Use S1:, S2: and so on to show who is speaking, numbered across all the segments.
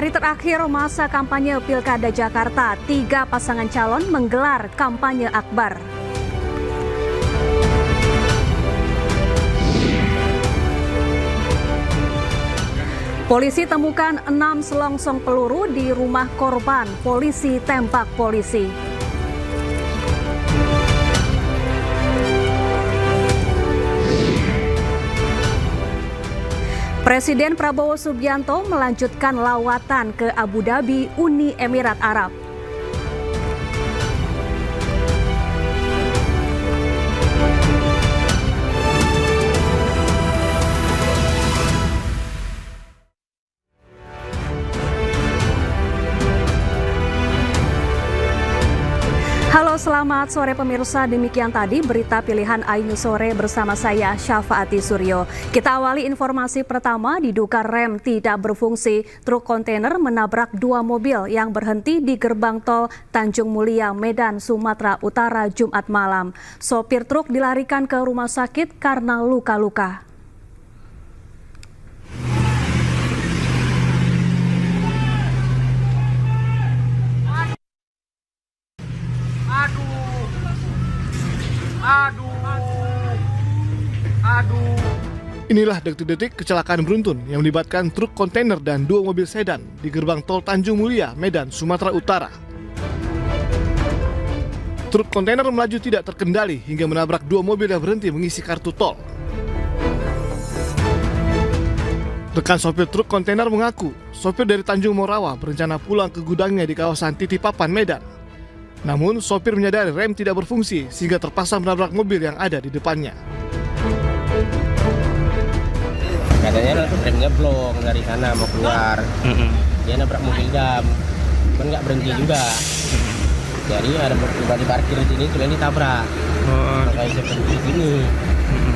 S1: Hari terakhir masa kampanye Pilkada Jakarta, 3 pasangan calon menggelar kampanye akbar. Polisi temukan 6 selongsong peluru di rumah korban, polisi tembak polisi. Presiden Prabowo Subianto melanjutkan lawatan ke Abu Dhabi, Uni Emirat Arab. Halo, selamat sore pemirsa. Demikian tadi berita pilihan iNews Sore bersama saya Syafaati Suryo. Kita awali informasi pertama. Diduga rem tidak berfungsi, truk kontainer menabrak 2 mobil yang berhenti di gerbang tol Tanjung Mulia, Medan, Sumatera Utara Jumat malam. Sopir truk dilarikan ke rumah sakit karena luka-luka.
S2: Inilah detik-detik kecelakaan beruntun yang melibatkan truk kontainer dan 2 mobil sedan di gerbang tol Tanjung Mulia, Medan, Sumatera Utara. Truk kontainer melaju tidak terkendali hingga menabrak 2 mobil yang berhenti mengisi kartu tol. Rekan sopir truk kontainer mengaku, sopir dari Tanjung Morawa berencana pulang ke gudangnya di kawasan Titipapan, Medan. Namun, sopir menyadari rem tidak berfungsi sehingga terpaksa menabrak mobil yang ada di depannya.
S3: Katanya remnya blong dari sana mau keluar, dia nabrak mobil dam, kan nggak berhenti juga. Jadi ada pribadi parkir di sini, kemudian ditabrak. Makanya saya berhenti di sini.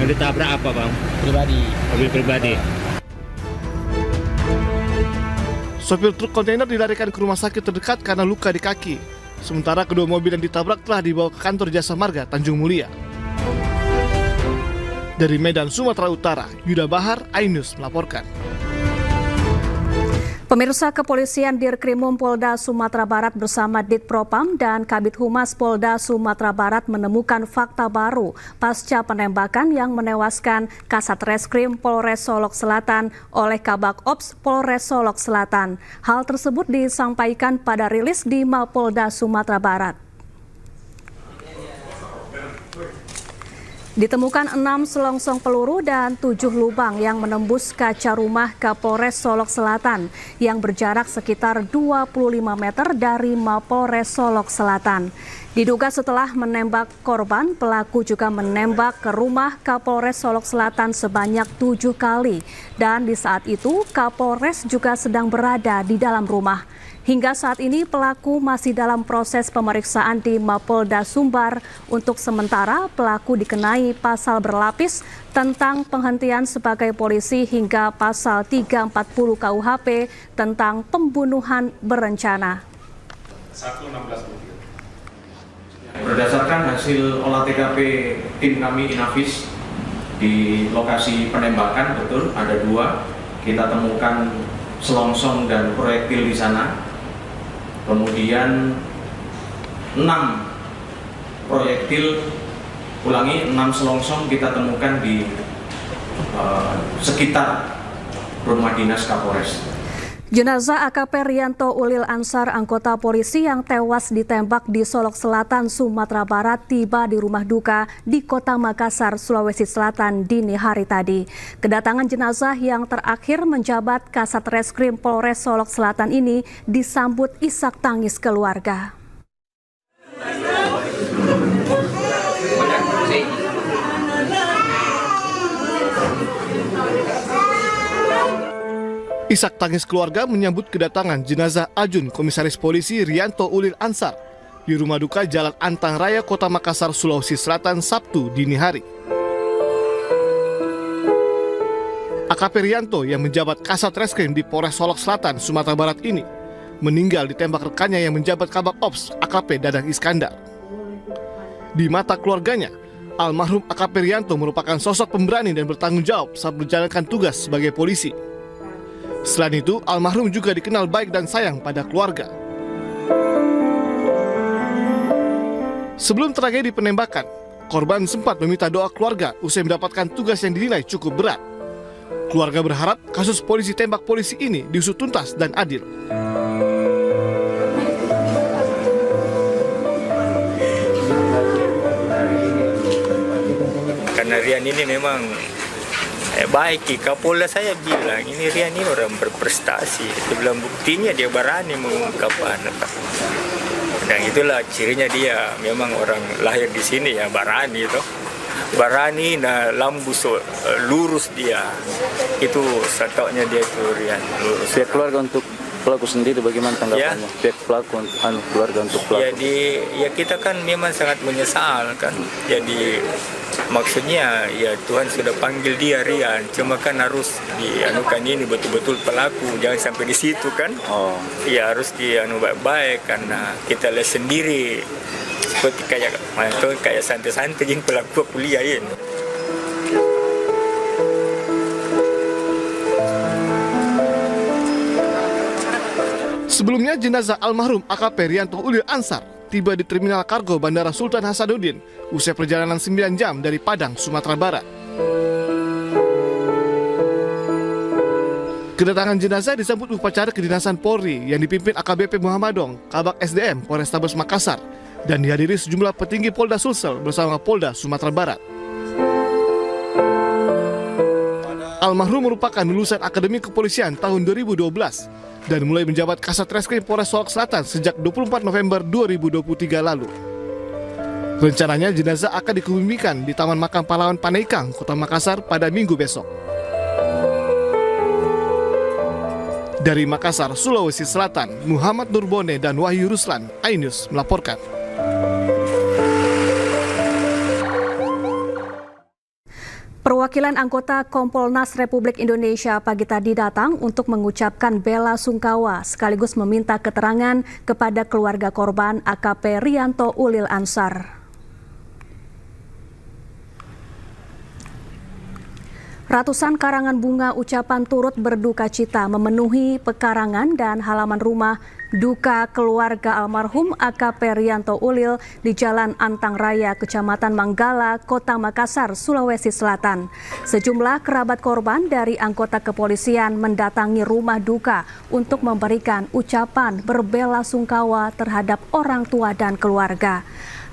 S4: Ditabrak apa bang?
S3: Pribadi.
S4: Mobil pribadi.
S2: Sopir truk kontainer dilarikan ke rumah sakit terdekat karena luka di kaki. Sementara kedua mobil yang ditabrak telah dibawa ke kantor Jasa Marga Tanjung Mulia. Dari Medan, Sumatera Utara, Yuda Bahar, iNews melaporkan.
S1: Pemirsa, Kepolisian Dirkrimum Polda Sumatera Barat bersama Ditpropam dan Kabid Humas Polda Sumatera Barat menemukan fakta baru pasca penembakan yang menewaskan Kasat Reskrim Polres Solok Selatan oleh Kabak Ops Polres Solok Selatan. Hal tersebut disampaikan pada rilis di Mapolda Sumatera Barat. Ditemukan 6 selongsong peluru dan 7 lubang yang menembus kaca rumah Kapolres Solok Selatan yang berjarak sekitar 25 meter dari Mapolres Solok Selatan. Diduga setelah menembak korban, pelaku juga menembak ke rumah Kapolres Solok Selatan sebanyak 7 kali. Dan di saat itu Kapolres juga sedang berada di dalam rumah. Hingga saat ini pelaku masih dalam proses pemeriksaan di Mapolda Sumbar. Untuk sementara pelaku dikenai pasal berlapis tentang penghentian sebagai polisi hingga pasal 340 KUHP tentang pembunuhan berencana.
S5: Berdasarkan hasil olah TKP tim kami Inavis di lokasi penembakan, betul ada 2, kita temukan selongsong dan proyektil di sana. Kemudian 6 proyektil, 6 selongsong kita temukan di sekitar rumah dinas Kapolres.
S1: Jenazah AKP Rianto Ulil Ansar, anggota polisi yang tewas ditembak di Solok Selatan, Sumatera Barat, tiba di rumah duka di Kota Makassar, Sulawesi Selatan dini hari tadi. Kedatangan jenazah yang terakhir menjabat Kasat Reskrim Polres Solok Selatan ini disambut isak tangis keluarga.
S2: Isak tangis keluarga menyambut kedatangan jenazah Ajun Komisaris Polisi Rianto Ulil Ansar di rumah duka Jalan Antang Raya, Kota Makassar, Sulawesi Selatan, Sabtu dini hari. AKP Rianto yang menjabat Kasat Reskrim di Polres Solok Selatan, Sumatera Barat ini meninggal ditembak rekannya yang menjabat Kabak Ops AKP Dadang Iskandar. Di mata keluarganya, almarhum AKP Rianto merupakan sosok pemberani dan bertanggung jawab saat menjalankan tugas sebagai polisi. Selain itu, almarhum juga dikenal baik dan sayang pada keluarga. Sebelum tragedi penembakan, korban sempat meminta doa keluarga usai mendapatkan tugas yang dinilai cukup berat. Keluarga berharap kasus polisi tembak polisi ini diusut tuntas dan adil.
S6: Karena Rian ini memang baik, Kapolda saya bilang ini Rian ini orang berprestasi. Dia bilang buktinya dia berani mengungkapkan. Dan itulah cirinya dia memang orang lahir di sini ya, berani itu. Berani, nah lurus dia. Itu satoknya dia itu Rian, lurus.
S7: Pihak keluarga untuk pelaku sendiri bagaimana tanggapannya? Ya. Pihak pelaku keluarga untuk pelaku.
S6: Jadi ya kita kan memang sangat menyesal kan. Jadi maksudnya ya Tuhan sudah panggil dia Rian, cuma kan harus dianukan ini betul-betul pelaku, jangan sampai di situ kan. Ya harus dianu baik-baik karena kita lihat sendiri seperti kayak santai-santai yang pelaku kuliah ini.
S2: Sebelumnya jenazah almarhum AKP Rianto Ulil Ansar tiba di Terminal Kargo Bandara Sultan Hasanuddin usai perjalanan 9 jam dari Padang, Sumatera Barat. Kedatangan jenazah disambut upacara kedinasan Polri yang dipimpin AKBP Muhammadong, Kabak SDM Polrestabes Makassar, dan dihadiri sejumlah petinggi Polda Sulsel bersama Polda Sumatera Barat. Almarhum merupakan lulusan Akademi Kepolisian tahun 2012 dan mulai menjabat Kasat Reskrim Polres Solok Selatan sejak 24 November 2023 lalu. Rencananya jenazah akan dikebumikan di Taman Makam Pahlawan Panaikang, Kota Makassar pada Minggu besok. Dari Makassar, Sulawesi Selatan, Muhammad Nurbone dan Wahyu Ruslan, iNews melaporkan.
S1: Perwakilan anggota Kompolnas Republik Indonesia pagi tadi datang untuk mengucapkan bela sungkawa sekaligus meminta keterangan kepada keluarga korban AKP Rianto Ulil Ansar. Ratusan karangan bunga ucapan turut berduka cita memenuhi pekarangan dan halaman rumah duka keluarga almarhum AKP Rianto Ulil di Jalan Antang Raya, Kecamatan Manggala, Kota Makassar, Sulawesi Selatan. Sejumlah kerabat korban dari anggota kepolisian mendatangi rumah duka untuk memberikan ucapan berbela-sungkawa terhadap orang tua dan keluarga.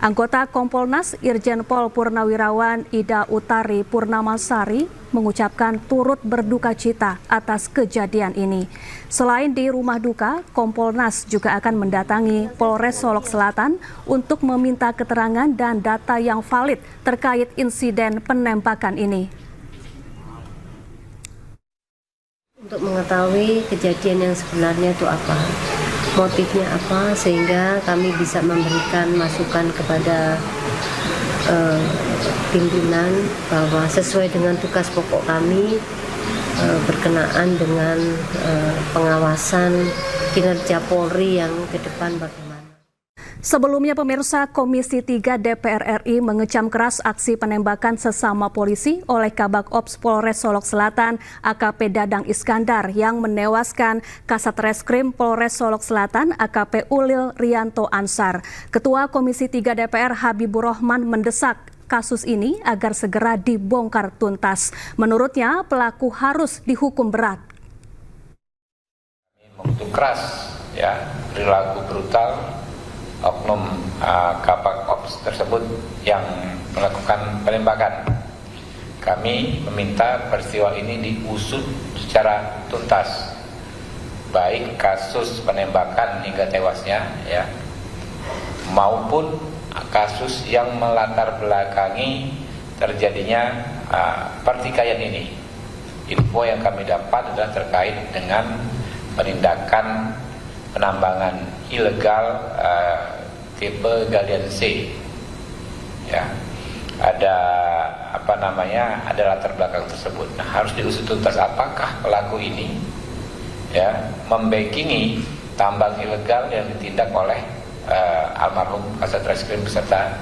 S1: Anggota Kompolnas Irjen Pol Purnawirawan Ida Utari Purnamasari mengucapkan turut berduka cita atas kejadian ini. Selain di rumah duka, Kompolnas juga akan mendatangi Polres Solok Selatan untuk meminta keterangan dan data yang valid terkait insiden penembakan ini.
S8: Untuk mengetahui kejadian yang sebenarnya itu apa, motifnya apa, sehingga kami bisa memberikan masukan kepada pimpinan bahwa sesuai dengan tugas pokok kami berkenaan dengan pengawasan kinerja Polri yang ke depan bagaimana.
S1: Sebelumnya pemirsa, Komisi 3 DPR RI mengecam keras aksi penembakan sesama polisi oleh Kabak Ops Polres Solok Selatan AKP Dadang Iskandar yang menewaskan Kasat Reskrim Polres Solok Selatan AKP Ulil Rianto Ansar. Ketua Komisi 3 DPR Habibur Rahman mendesak kasus ini agar segera dibongkar tuntas. Menurutnya pelaku harus dihukum berat.
S9: Mengutuk keras ya perilaku brutal oknum Kabak Ops tersebut yang melakukan penembakan. Kami meminta peristiwa ini diusut secara tuntas, baik kasus penembakan hingga tewasnya ya, maupun kasus yang melatar belakangi terjadinya pertikaian ini. Info yang kami dapat adalah terkait dengan penindakan penambangan ilegal tipe galian C, ya, ada ada latar belakang tersebut. Nah, harus diusut tuntas apakah pelaku ini ya membackingi tambang ilegal yang ditindak oleh almarhum Kasat Reskrim beserta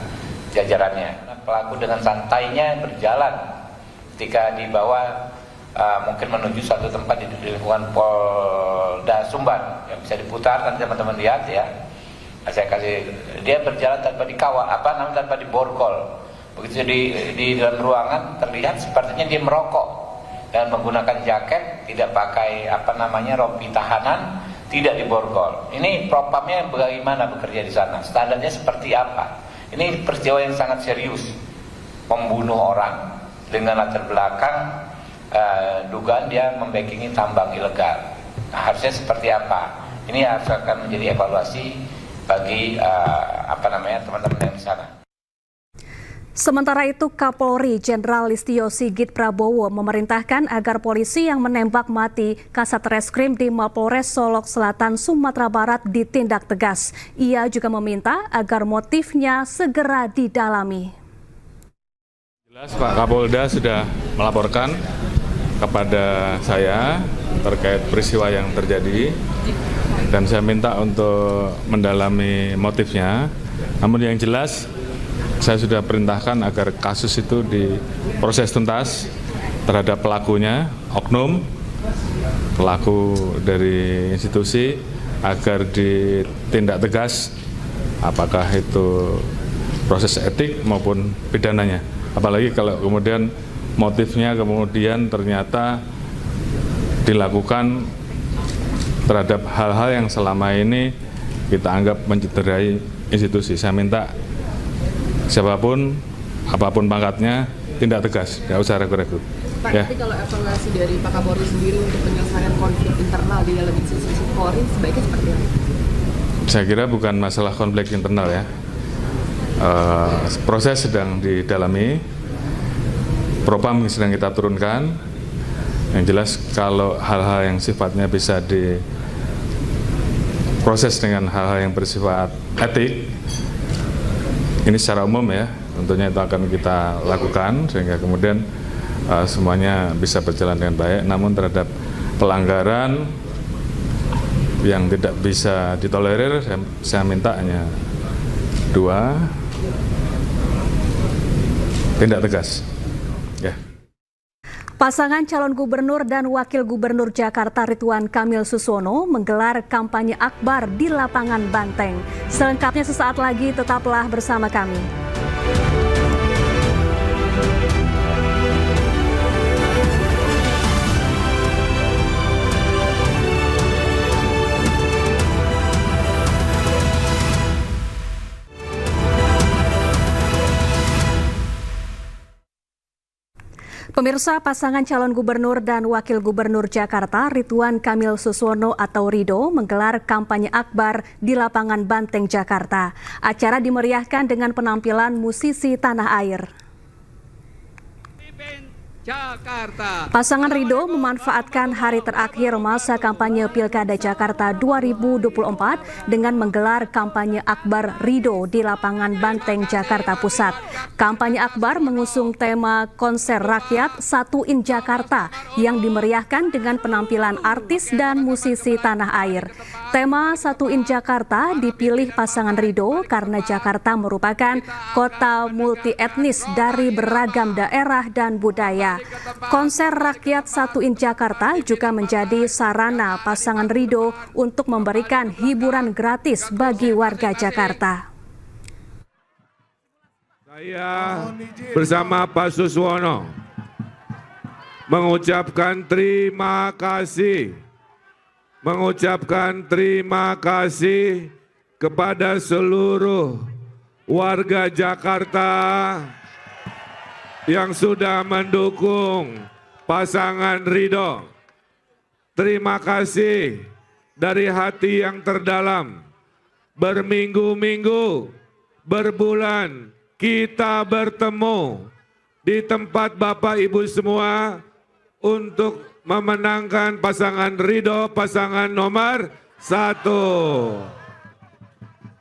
S9: jajarannya. Pelaku dengan santainya berjalan ketika dibawa mungkin menuju suatu tempat di lingkungan Polda Sumbar yang bisa diputar, nanti teman-teman lihat ya. Saya kasih, dia berjalan tanpa dikawal, tanpa diborgol. Begitu di dalam ruangan terlihat sepertinya dia merokok dan menggunakan jaket, tidak pakai rompi tahanan, tidak diborgol. Ini propamnya bagaimana bekerja di sana? Standarnya seperti apa? Ini peristiwa yang sangat serius, membunuh orang dengan latar belakang dugaan dia membackingi tambang ilegal. Nah, harusnya seperti apa? Ini harus akan menjadi evaluasi bagi teman-teman yang di sana.
S1: Sementara itu, Kapolri Jenderal Listio Sigit Prabowo memerintahkan agar polisi yang menembak mati Kasat Reskrim di Mapolres Solok Selatan, Sumatera Barat ditindak tegas. Ia juga meminta agar motifnya segera didalami.
S10: Jelas Pak Kapolda sudah melaporkan kepada saya terkait peristiwa yang terjadi dan saya minta untuk mendalami motifnya. Namun yang jelas saya sudah perintahkan agar kasus itu diproses tuntas terhadap pelakunya, oknum, pelaku dari institusi, agar ditindak tegas apakah itu proses etik maupun pidananya. Apalagi kalau kemudian motifnya kemudian ternyata dilakukan terhadap hal-hal yang selama ini kita anggap mencederai institusi. Saya minta siapapun, apapun pangkatnya, tindak tegas, tidak usah ragu-ragu.
S11: Pak, tapi kalau evaluasi dari Pak Kapolri sendiri untuk penyelesaian konflik internal di dalam institusi Polri, sebaiknya seperti apa?
S10: Saya kira bukan masalah konflik internal ya. Proses sedang didalami, propam sedang kita turunkan. Yang jelas kalau hal-hal yang sifatnya bisa diproses dengan hal-hal yang bersifat etik, ini secara umum ya, tentunya itu akan kita lakukan sehingga kemudian semuanya bisa berjalan dengan baik. Namun terhadap pelanggaran yang tidak bisa ditolerir, saya minta hanya 2, tindak tegas. Ya.
S1: Pasangan calon gubernur dan wakil gubernur Jakarta Ridwan Kamil Susono menggelar kampanye akbar di lapangan Banteng. Selengkapnya sesaat lagi, tetaplah bersama kami. Pemirsa, pasangan calon gubernur dan wakil gubernur Jakarta Ridwan Kamil Susono atau Rido menggelar kampanye akbar di lapangan Banteng, Jakarta. Acara dimeriahkan dengan penampilan musisi tanah air. Pasangan Rido memanfaatkan hari terakhir masa kampanye Pilkada Jakarta 2024 dengan menggelar kampanye akbar Rido di lapangan Banteng, Jakarta Pusat. Kampanye akbar mengusung tema konser rakyat Satu in Jakarta yang dimeriahkan dengan penampilan artis dan musisi tanah air. Tema Satu in Jakarta dipilih pasangan Rido karena Jakarta merupakan kota multi etnis dari beragam daerah dan budaya. Konser rakyat Satu in Jakarta juga menjadi sarana pasangan Rido untuk memberikan hiburan gratis bagi warga Jakarta.
S12: Saya bersama Pak Suswono mengucapkan terima kasih kepada seluruh warga Jakarta yang sudah mendukung pasangan Rido. Terima kasih dari hati yang terdalam. Berminggu-minggu, berbulan, kita bertemu di tempat Bapak Ibu semua untuk memenangkan pasangan Rido, pasangan nomor 1.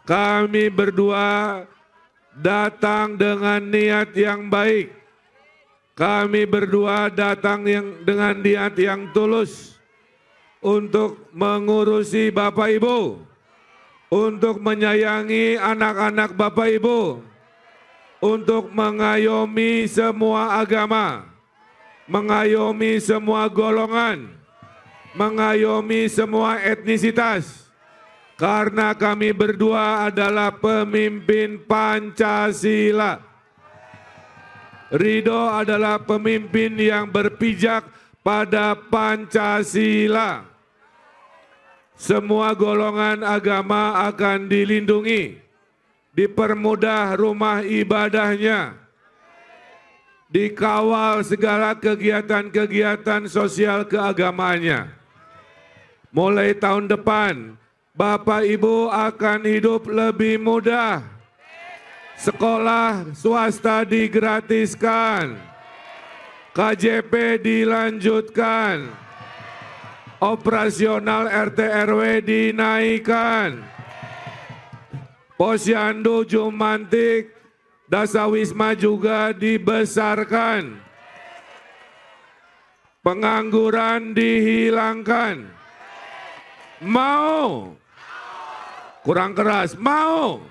S12: Kami berdua datang dengan niat yang baik. Kami berdua datang dengan niat yang tulus untuk mengurusi Bapak Ibu, untuk menyayangi anak-anak Bapak Ibu, untuk mengayomi semua agama. mengayomi semua golongan, mengayomi semua etnisitas, karena kami berdua adalah pemimpin Pancasila. Ridho adalah pemimpin yang berpijak pada Pancasila. Semua golongan agama akan dilindungi, dipermudah rumah ibadahnya, dikawal segala kegiatan-kegiatan sosial keagamaannya. Mulai tahun depan, Bapak Ibu akan hidup lebih mudah. Sekolah swasta digratiskan, KJP dilanjutkan, operasional RT RW dinaikkan, Posyandu Jumantik Dasawisma juga dibesarkan, pengangguran dihilangkan. Mau? Kurang keras, mau?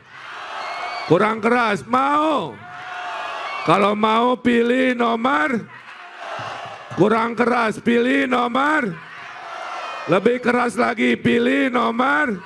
S12: Kurang keras, mau? Kalau mau pilih nomor, kurang keras pilih nomor, lebih keras lagi pilih nomor.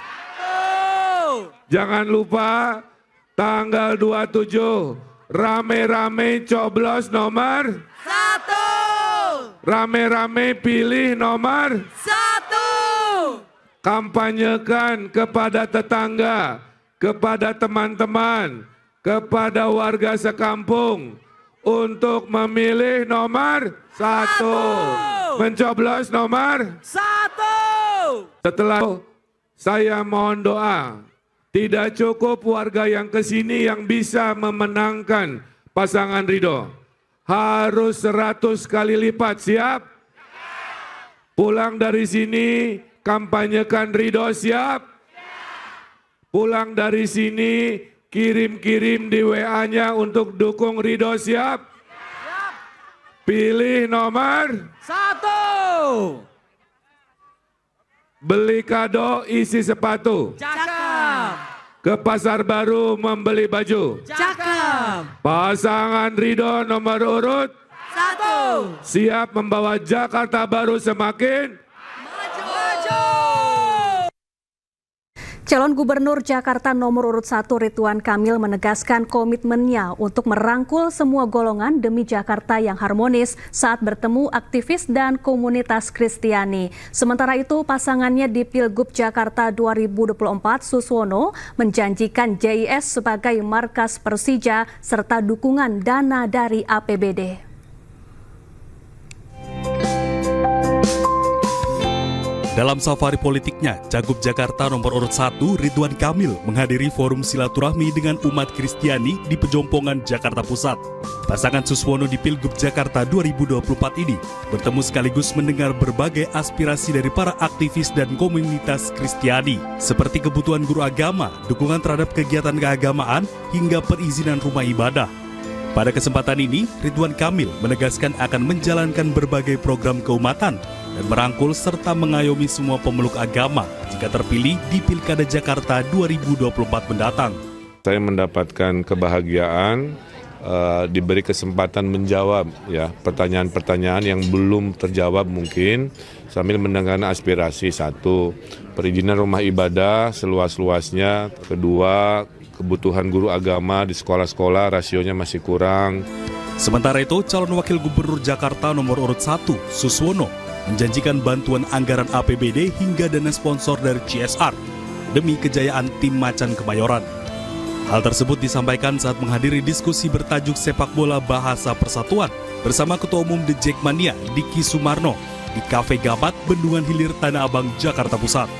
S12: Jangan lupa tanggal 27 rame-rame coblos nomor 1. Rame-rame pilih nomor 1. Kampanyekan kepada tetangga, kepada teman-teman, kepada warga sekampung untuk memilih nomor 1. Mencoblos nomor 1. Setelah saya mohon doa. Tidak cukup warga yang kesini yang bisa memenangkan pasangan Ridho. Harus 100 kali lipat, siap? Pulang dari sini, kampanyekan Ridho, siap? Pulang dari sini, kirim-kirim di WA-nya untuk dukung Ridho, siap? Pilih nomor 1. Beli kado isi sepatu.
S13: Cakep.
S12: Ke pasar baru membeli baju.
S13: Cakep.
S12: Pasangan Ridho nomor urut
S13: 1.
S12: siap membawa Jakarta Baru semakin
S13: Maju.
S1: Calon Gubernur Jakarta nomor urut 1 Ridwan Kamil menegaskan komitmennya untuk merangkul semua golongan demi Jakarta yang harmonis saat bertemu aktivis dan komunitas Kristiani. Sementara itu, pasangannya di Pilgub Jakarta 2024, Suswono, menjanjikan JIS sebagai markas Persija serta dukungan dana dari APBD.
S14: Dalam safari politiknya, Cagup Jakarta nomor urut 1 Ridwan Kamil menghadiri forum silaturahmi dengan umat Kristiani di Pejompongan, Jakarta Pusat. Pasangan Suswono di Pilgub Jakarta 2024 ini bertemu sekaligus mendengar berbagai aspirasi dari para aktivis dan komunitas Kristiani, seperti kebutuhan guru agama, dukungan terhadap kegiatan keagamaan, hingga perizinan rumah ibadah. Pada kesempatan ini, Ridwan Kamil menegaskan akan menjalankan berbagai program keumatan dan merangkul serta mengayomi semua pemeluk agama jika terpilih di Pilkada Jakarta 2024 mendatang.
S15: Saya mendapatkan kebahagiaan diberi kesempatan menjawab ya pertanyaan-pertanyaan yang belum terjawab mungkin sambil mendengarkan aspirasi. 1, perizinan rumah ibadah seluas-luasnya. 2, kebutuhan guru agama di sekolah-sekolah rasionya masih kurang.
S14: Sementara itu, calon wakil gubernur Jakarta nomor urut 1, Suswono, menjanjikan bantuan anggaran APBD hingga dana sponsor dari CSR demi kejayaan tim Macan Kemayoran. Hal tersebut disampaikan saat menghadiri diskusi bertajuk Sepak Bola Bahasa Persatuan bersama Ketua Umum The Jackmania, Diki Sumarno, di Cafe Gabat, Bendungan Hilir, Tanah Abang, Jakarta Pusat.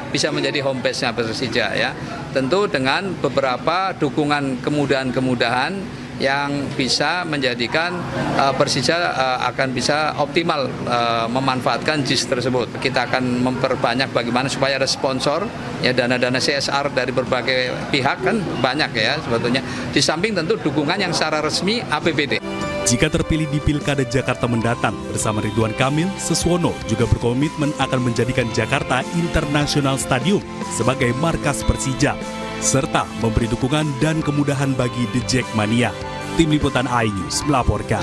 S16: Bisa menjadi homepage-nya Persija ya, tentu dengan beberapa dukungan kemudahan-kemudahan yang bisa menjadikan Persija akan bisa optimal memanfaatkan JIS tersebut. Kita akan memperbanyak bagaimana supaya ada sponsor, ya dana-dana CSR dari berbagai pihak kan banyak ya sebetulnya. Di samping tentu dukungan yang secara resmi APBD.
S14: Jika terpilih di Pilkada Jakarta mendatang bersama Ridwan Kamil, Suswono juga berkomitmen akan menjadikan Jakarta International Stadium sebagai markas Persija, serta memberi dukungan dan kemudahan bagi The Jackmania. Tim Liputan iNews melaporkan.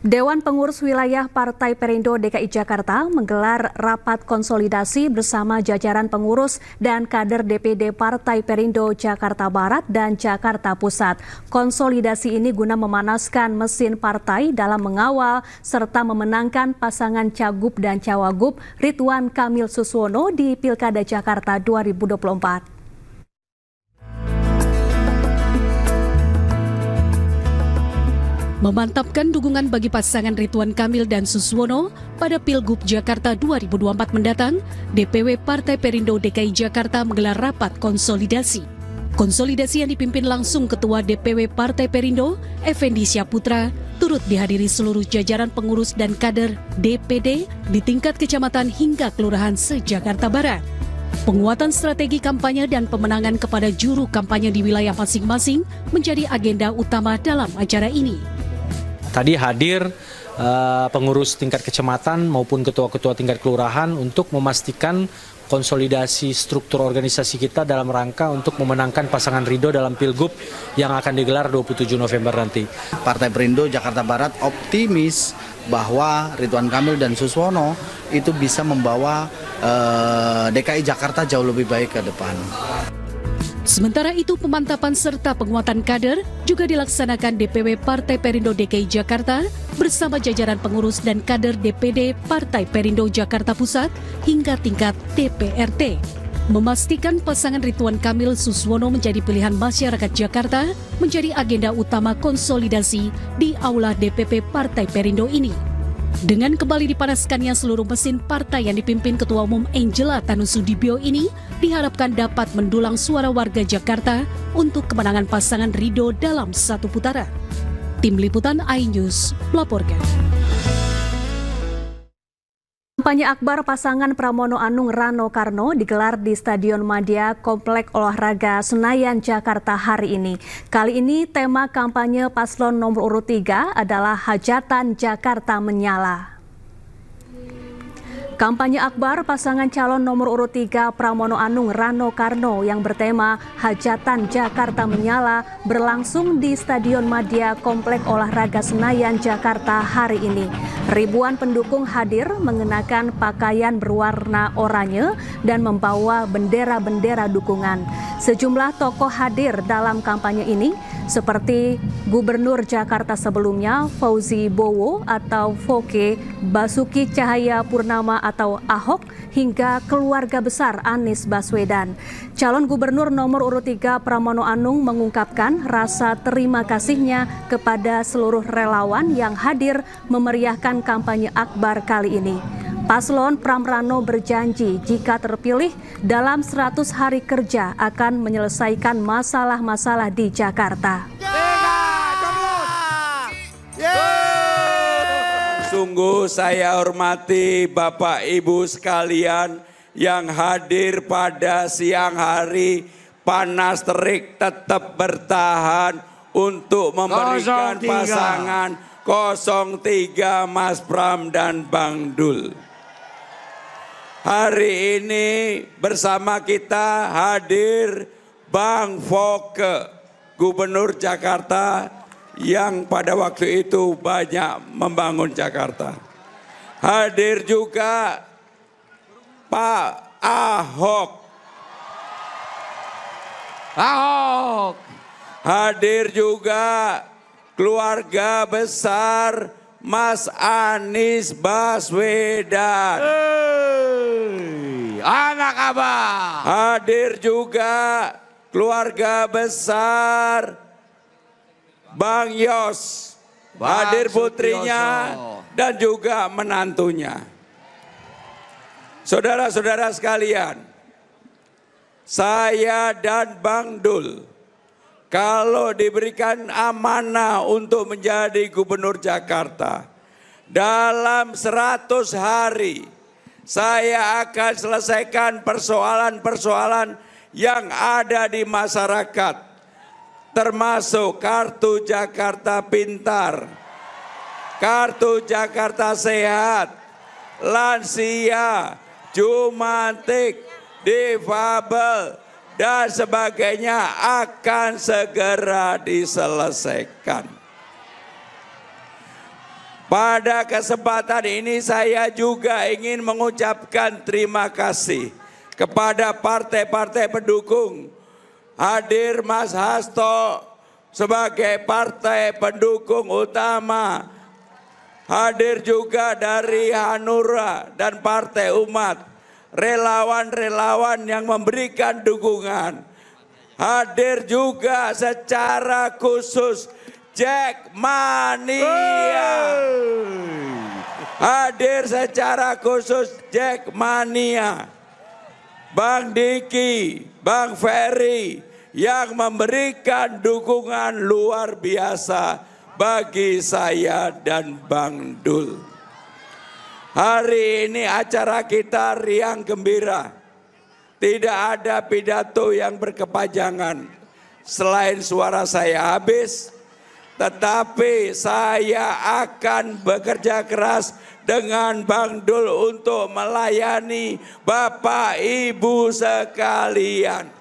S1: Dewan Pengurus Wilayah Partai Perindo DKI Jakarta menggelar rapat konsolidasi bersama jajaran pengurus dan kader DPD Partai Perindo Jakarta Barat dan Jakarta Pusat. Konsolidasi ini guna memanaskan mesin partai dalam mengawal serta memenangkan pasangan Cagup dan Cawagup Ridwan Kamil Suswono di Pilkada Jakarta 2024.
S17: Memantapkan dukungan bagi pasangan Ridwan Kamil dan Suswono pada Pilgub Jakarta 2024 mendatang, DPW Partai Perindo DKI Jakarta menggelar rapat konsolidasi. Konsolidasi yang dipimpin langsung Ketua DPW Partai Perindo, Effendi Syaputra, turut dihadiri seluruh jajaran pengurus dan kader DPD di tingkat kecamatan hingga kelurahan se-Jakarta Barat. Penguatan strategi kampanye dan pemenangan kepada juru kampanye di wilayah masing-masing menjadi agenda utama dalam acara ini.
S18: Tadi hadir pengurus tingkat kecamatan maupun ketua-ketua tingkat kelurahan untuk memastikan konsolidasi struktur organisasi kita dalam rangka untuk memenangkan pasangan Ridho dalam Pilgub yang akan digelar 27 November nanti.
S19: Partai Perindo Jakarta Barat optimis bahwa Ridwan Kamil dan Suswono itu bisa membawa DKI Jakarta jauh lebih baik ke depan.
S17: Sementara itu, pemantapan serta penguatan kader juga dilaksanakan DPW Partai Perindo DKI Jakarta bersama jajaran pengurus dan kader DPD Partai Perindo Jakarta Pusat hingga tingkat DPRT. Memastikan pasangan Ridwan Kamil Suswono menjadi pilihan masyarakat Jakarta menjadi agenda utama konsolidasi di Aula DPP Partai Perindo ini. Dengan kembali dipanaskannya seluruh mesin partai yang dipimpin Ketua Umum Angela Tanusudibio ini diharapkan dapat mendulang suara warga Jakarta untuk kemenangan pasangan Ridho dalam satu putaran. Tim Liputan iNews melaporkan.
S1: Kampanye akbar pasangan Pramono Anung Rano Karno digelar di Stadion Madia Komplek Olahraga Senayan, Jakarta hari ini. Kali ini tema kampanye paslon nomor urut 3 adalah Hajatan Jakarta Menyala. Kampanye akbar pasangan calon nomor urut 3 Pramono Anung Rano Karno yang bertema Hajatan Jakarta Menyala berlangsung di Stadion Madia Komplek Olahraga Senayan, Jakarta hari ini. Ribuan pendukung hadir mengenakan pakaian berwarna oranye dan membawa bendera-bendera dukungan. Sejumlah tokoh hadir dalam kampanye ini seperti Gubernur Jakarta sebelumnya Fauzi Bowo atau Foke, Basuki Cahaya Purnama atau Ahok, hingga keluarga besar Anies Baswedan. Calon Gubernur nomor urut 3 Pramono Anung mengungkapkan rasa terima kasihnya kepada seluruh relawan yang hadir memeriahkan kampanye akbar kali ini. Paslon Pramrano berjanji jika terpilih dalam 100 hari kerja akan menyelesaikan masalah-masalah di Jakarta.
S20: Sungguh saya hormati Bapak Ibu sekalian yang hadir pada siang hari, panas terik tetap bertahan untuk memberikan pasangan 03 Mas Pram dan Bang Dul. Hari ini bersama kita hadir Bang Foke, Gubernur Jakarta yang pada waktu itu banyak membangun Jakarta. Hadir juga Pak Ahok. Hadir juga keluarga besar Mas Anies Baswedan.
S13: Anak abang.
S20: Hadir juga keluarga besar Bang Yos. Hadir putrinya dan juga menantunya. Saudara-saudara sekalian, saya dan Bang Dul kalau diberikan amanah untuk menjadi Gubernur Jakarta, dalam 100 hari saya akan selesaikan persoalan-persoalan yang ada di masyarakat, termasuk Kartu Jakarta Pintar, Kartu Jakarta Sehat, lansia, jumantik, difabel, dan sebagainya akan segera diselesaikan. Pada kesempatan ini saya juga ingin mengucapkan terima kasih kepada partai-partai pendukung. Hadir Mas Hasto sebagai partai pendukung utama. Hadir juga dari Hanura dan Partai Umat. Relawan-relawan yang memberikan dukungan. Hadir juga secara khusus Jackmania. Hadir secara khusus Jackmania. Bang Diki, Bang Ferry yang memberikan dukungan luar biasa bagi saya dan Bang Dul. Hari ini acara kita riang gembira. Tidak ada pidato yang berkepanjangan. Selain suara saya habis, tetapi saya akan bekerja keras dengan Bang Dul untuk melayani Bapak Ibu sekalian.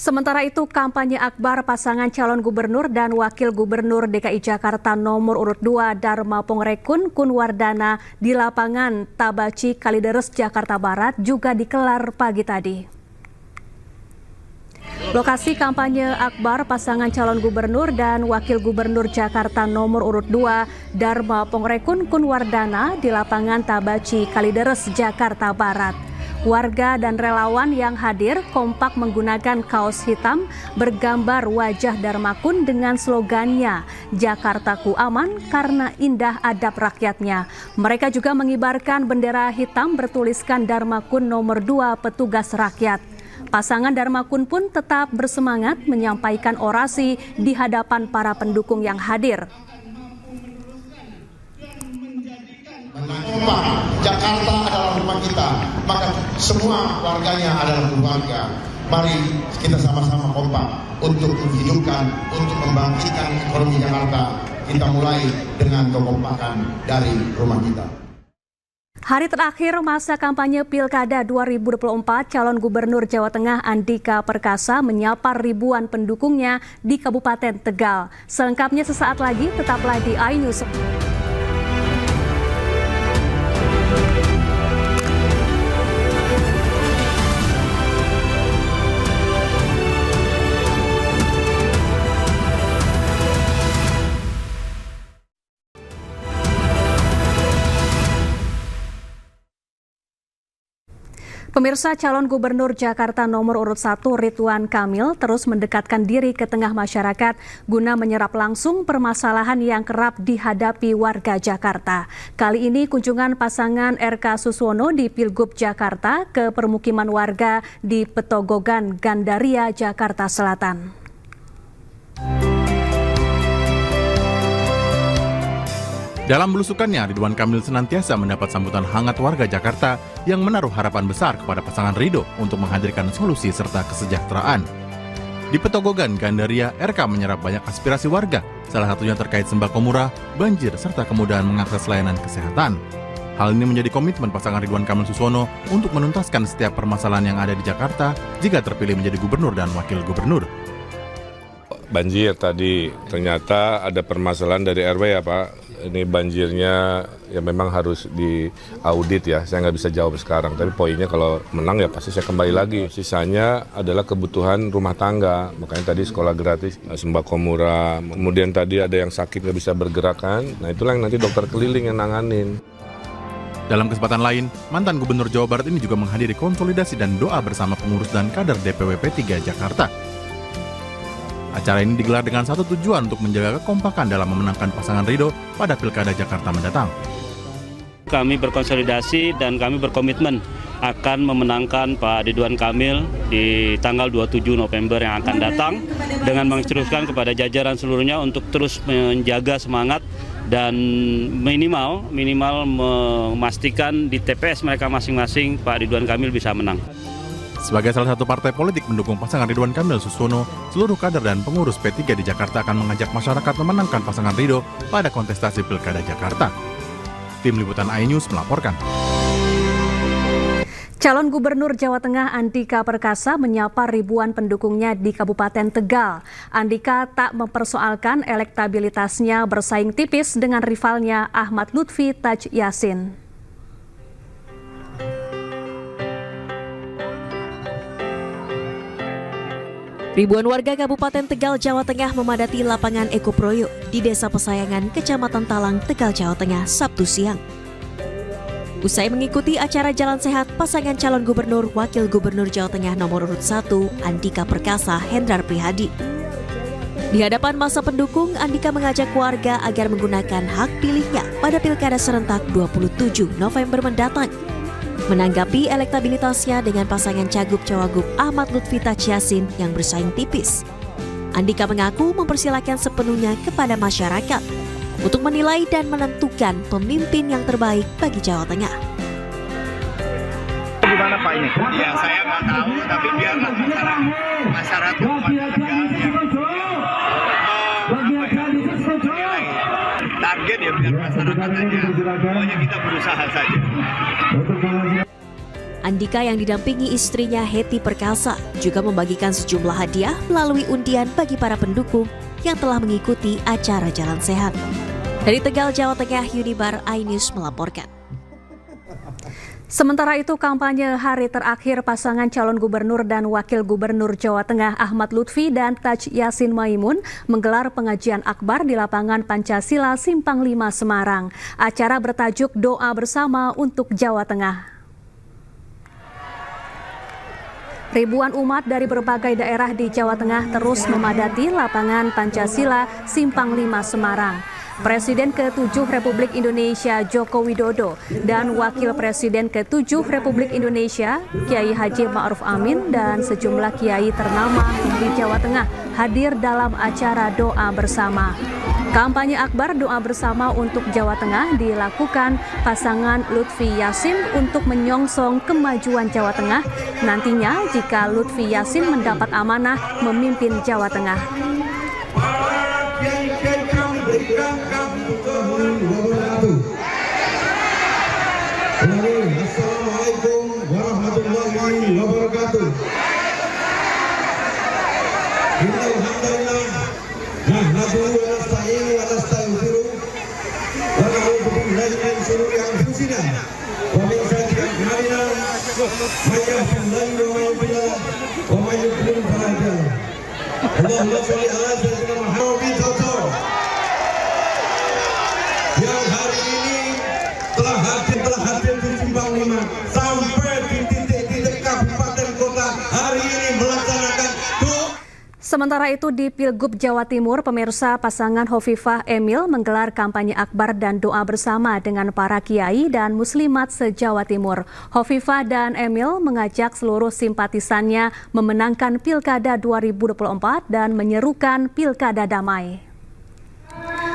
S1: Sementara itu, kampanye akbar pasangan calon gubernur dan wakil gubernur DKI Jakarta nomor urut 2 Dharma Pongrekun Kunwardana di lapangan Tabaci Kalideres, Jakarta Barat juga dikelar pagi tadi. Lokasi kampanye akbar pasangan calon gubernur dan wakil gubernur Jakarta nomor urut 2 Dharma Pongrekun Kunwardana di lapangan Tabaci Kalideres, Jakarta Barat. Warga dan relawan yang hadir kompak menggunakan kaos hitam bergambar wajah Dharmakun dengan slogannya Jakartaku aman karena indah adab rakyatnya. Mereka juga mengibarkan bendera hitam bertuliskan Dharmakun nomor 2 petugas rakyat. Pasangan Dharmakun pun tetap bersemangat menyampaikan orasi di hadapan para pendukung yang hadir.
S21: Jakarta adalah rumah kita, maka semua warganya adalah keluarga. Mari kita sama-sama kompak untuk menghidupkan, untuk membangkitkan ekonomi Jakarta. Kita mulai dengan kekompakan dari rumah kita.
S1: Hari terakhir masa kampanye Pilkada 2024, calon gubernur Jawa Tengah Andika Perkasa menyapa ribuan pendukungnya di Kabupaten Tegal. Selengkapnya sesaat lagi, tetaplah di iNews. Pemirsa, calon gubernur Jakarta nomor urut 1 Ridwan Kamil terus mendekatkan diri ke tengah masyarakat guna menyerap langsung permasalahan yang kerap dihadapi warga Jakarta. Kali ini kunjungan pasangan RK Suswono di Pilgub Jakarta ke permukiman warga di Petogogan, Gandaria, Jakarta Selatan.
S22: Dalam belusukannya, Ridwan Kamil senantiasa mendapat sambutan hangat warga Jakarta yang menaruh harapan besar kepada pasangan Ridho untuk menghadirkan solusi serta kesejahteraan. Di Petogogan, Gandaria, RK menyerap banyak aspirasi warga, salah satunya terkait sembako murah, banjir, serta kemudahan mengakses layanan kesehatan. Hal ini menjadi komitmen pasangan Ridwan Kamil Suswono untuk menuntaskan setiap permasalahan yang ada di Jakarta jika terpilih menjadi gubernur dan wakil gubernur.
S15: Banjir tadi, ternyata ada permasalahan dari RW ya Pak. Ini banjirnya ya memang harus diaudit ya, saya nggak bisa jawab sekarang. Tapi poinnya kalau menang ya pasti saya kembali lagi. Sisanya adalah kebutuhan rumah tangga, makanya tadi sekolah gratis, sembako murah. Kemudian tadi ada yang sakit nggak bisa bergerak kan, nah itulah yang nanti dokter keliling yang nanganin.
S22: Dalam kesempatan lain, mantan Gubernur Jawa Barat ini juga menghadiri konsolidasi dan doa bersama pengurus dan kader DPW P3 Jakarta. Acara ini digelar dengan satu tujuan untuk menjaga kekompakan dalam memenangkan pasangan Ridho pada Pilkada Jakarta mendatang.
S23: Kami berkonsolidasi dan kami berkomitmen akan memenangkan Pak Ridwan Kamil di tanggal 27 November yang akan datang dengan menginstruksikan kepada jajaran seluruhnya untuk terus menjaga semangat dan minimal memastikan di TPS mereka masing-masing Pak Ridwan Kamil bisa menang.
S22: Sebagai salah satu partai politik mendukung pasangan Ridwan Kamil Suswono, seluruh kader dan pengurus P3 di Jakarta akan mengajak masyarakat memenangkan pasangan Ridho pada kontestasi Pilkada Jakarta. Tim Liputan iNews melaporkan.
S1: Calon Gubernur Jawa Tengah Andika Perkasa menyapa ribuan pendukungnya di Kabupaten Tegal. Andika tak mempersoalkan elektabilitasnya bersaing tipis dengan rivalnya Ahmad Lutfi Taj Yassin.
S3: Ribuan warga Kabupaten Tegal, Jawa Tengah memadati lapangan Eko Proyo di Desa Pesayangan, Kecamatan Talang, Tegal, Jawa Tengah, Sabtu siang. Usai mengikuti acara Jalan Sehat pasangan calon gubernur Wakil Gubernur Jawa Tengah nomor urut 1 Andika Perkasa Hendrar Prihadi. Di hadapan massa pendukung, Andika mengajak warga agar menggunakan hak pilihnya pada Pilkada serentak 27 November mendatang. Menanggapi elektabilitasnya dengan pasangan Cagup-Cawagup Ahmad Lutfi Taj Yassin yang bersaing tipis, Andika mengaku mempersilahkan sepenuhnya kepada masyarakat untuk menilai dan menentukan pemimpin yang terbaik bagi Jawa Tengah.
S4: Gimana Pak ini? Ya saya nggak tahu, tapi biarlah masyarakat target ya biar masyarakat aja. Pokoknya kita berusaha saja.
S3: Andika yang didampingi istrinya Heti Perkasa juga membagikan sejumlah hadiah melalui undian bagi para pendukung yang telah mengikuti acara Jalan Sehat. Dari Tegal, Jawa Tengah, Unibar iNews melaporkan.
S1: Sementara itu, kampanye hari terakhir pasangan calon gubernur dan wakil gubernur Jawa Tengah Ahmad Lutfi dan Taj Yassin Maimun menggelar pengajian akbar di lapangan Pancasila Simpang 5 Semarang. Acara bertajuk Doa Bersama untuk Jawa Tengah. Ribuan umat dari berbagai daerah di Jawa Tengah terus memadati lapangan Pancasila Simpang 5 Semarang. Presiden ke-7 Republik Indonesia Joko Widodo dan Wakil Presiden ke-7 Republik Indonesia Kiai Haji Ma'ruf Amin dan sejumlah kiai ternama di Jawa Tengah hadir dalam acara doa bersama. Kampanye akbar doa bersama untuk Jawa Tengah dilakukan pasangan Lutfi Yassin untuk menyongsong kemajuan Jawa Tengah nantinya jika Lutfi Yassin mendapat amanah memimpin Jawa Tengah.
S21: Assalamualaikum warahmatullahi wabarakatuh. Alhamdulillah, nahmadu wa nasta'inu wa nastaghfiruh wa na'udzu billahi min shururi anfusina wa min sayyiati a'malina may yahdihillahu wa may yudlil wa may yudlil fala hadiya lahu. Allahumma shalli ala sayyidina Muhammad yang hari ini telah hadir di Simpang 5 sampai di titik-titik kabupaten kota hari ini melaksanakan doa.
S1: Sementara itu di Pilgub Jawa Timur, pemirsa pasangan Hovifah Emil menggelar kampanye akbar dan doa bersama dengan para kiai dan muslimat se-Jawa Timur. Hovifah dan Emil mengajak seluruh simpatisannya memenangkan Pilkada 2024 dan menyerukan Pilkada damai.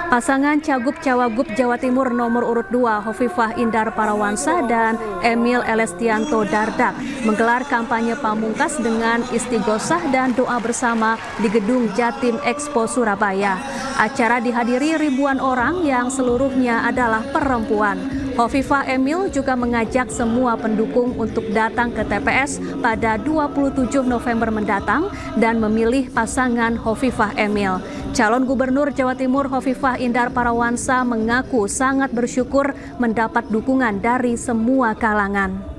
S1: Pasangan Cagup-Cawagup Jawa Timur nomor urut 2 Hovifah Indar Parawansa dan Emil Elestianto Dardak menggelar kampanye pamungkas dengan istighosah dan doa bersama di Gedung Jatim Expo Surabaya. Acara dihadiri ribuan orang yang seluruhnya adalah perempuan. Hovifah Emil juga mengajak semua pendukung untuk datang ke TPS pada 27 November mendatang dan memilih pasangan Hovifah Emil. Calon Gubernur Jawa Timur Hovifah Indar Parawansa mengaku sangat bersyukur mendapat dukungan dari semua kalangan.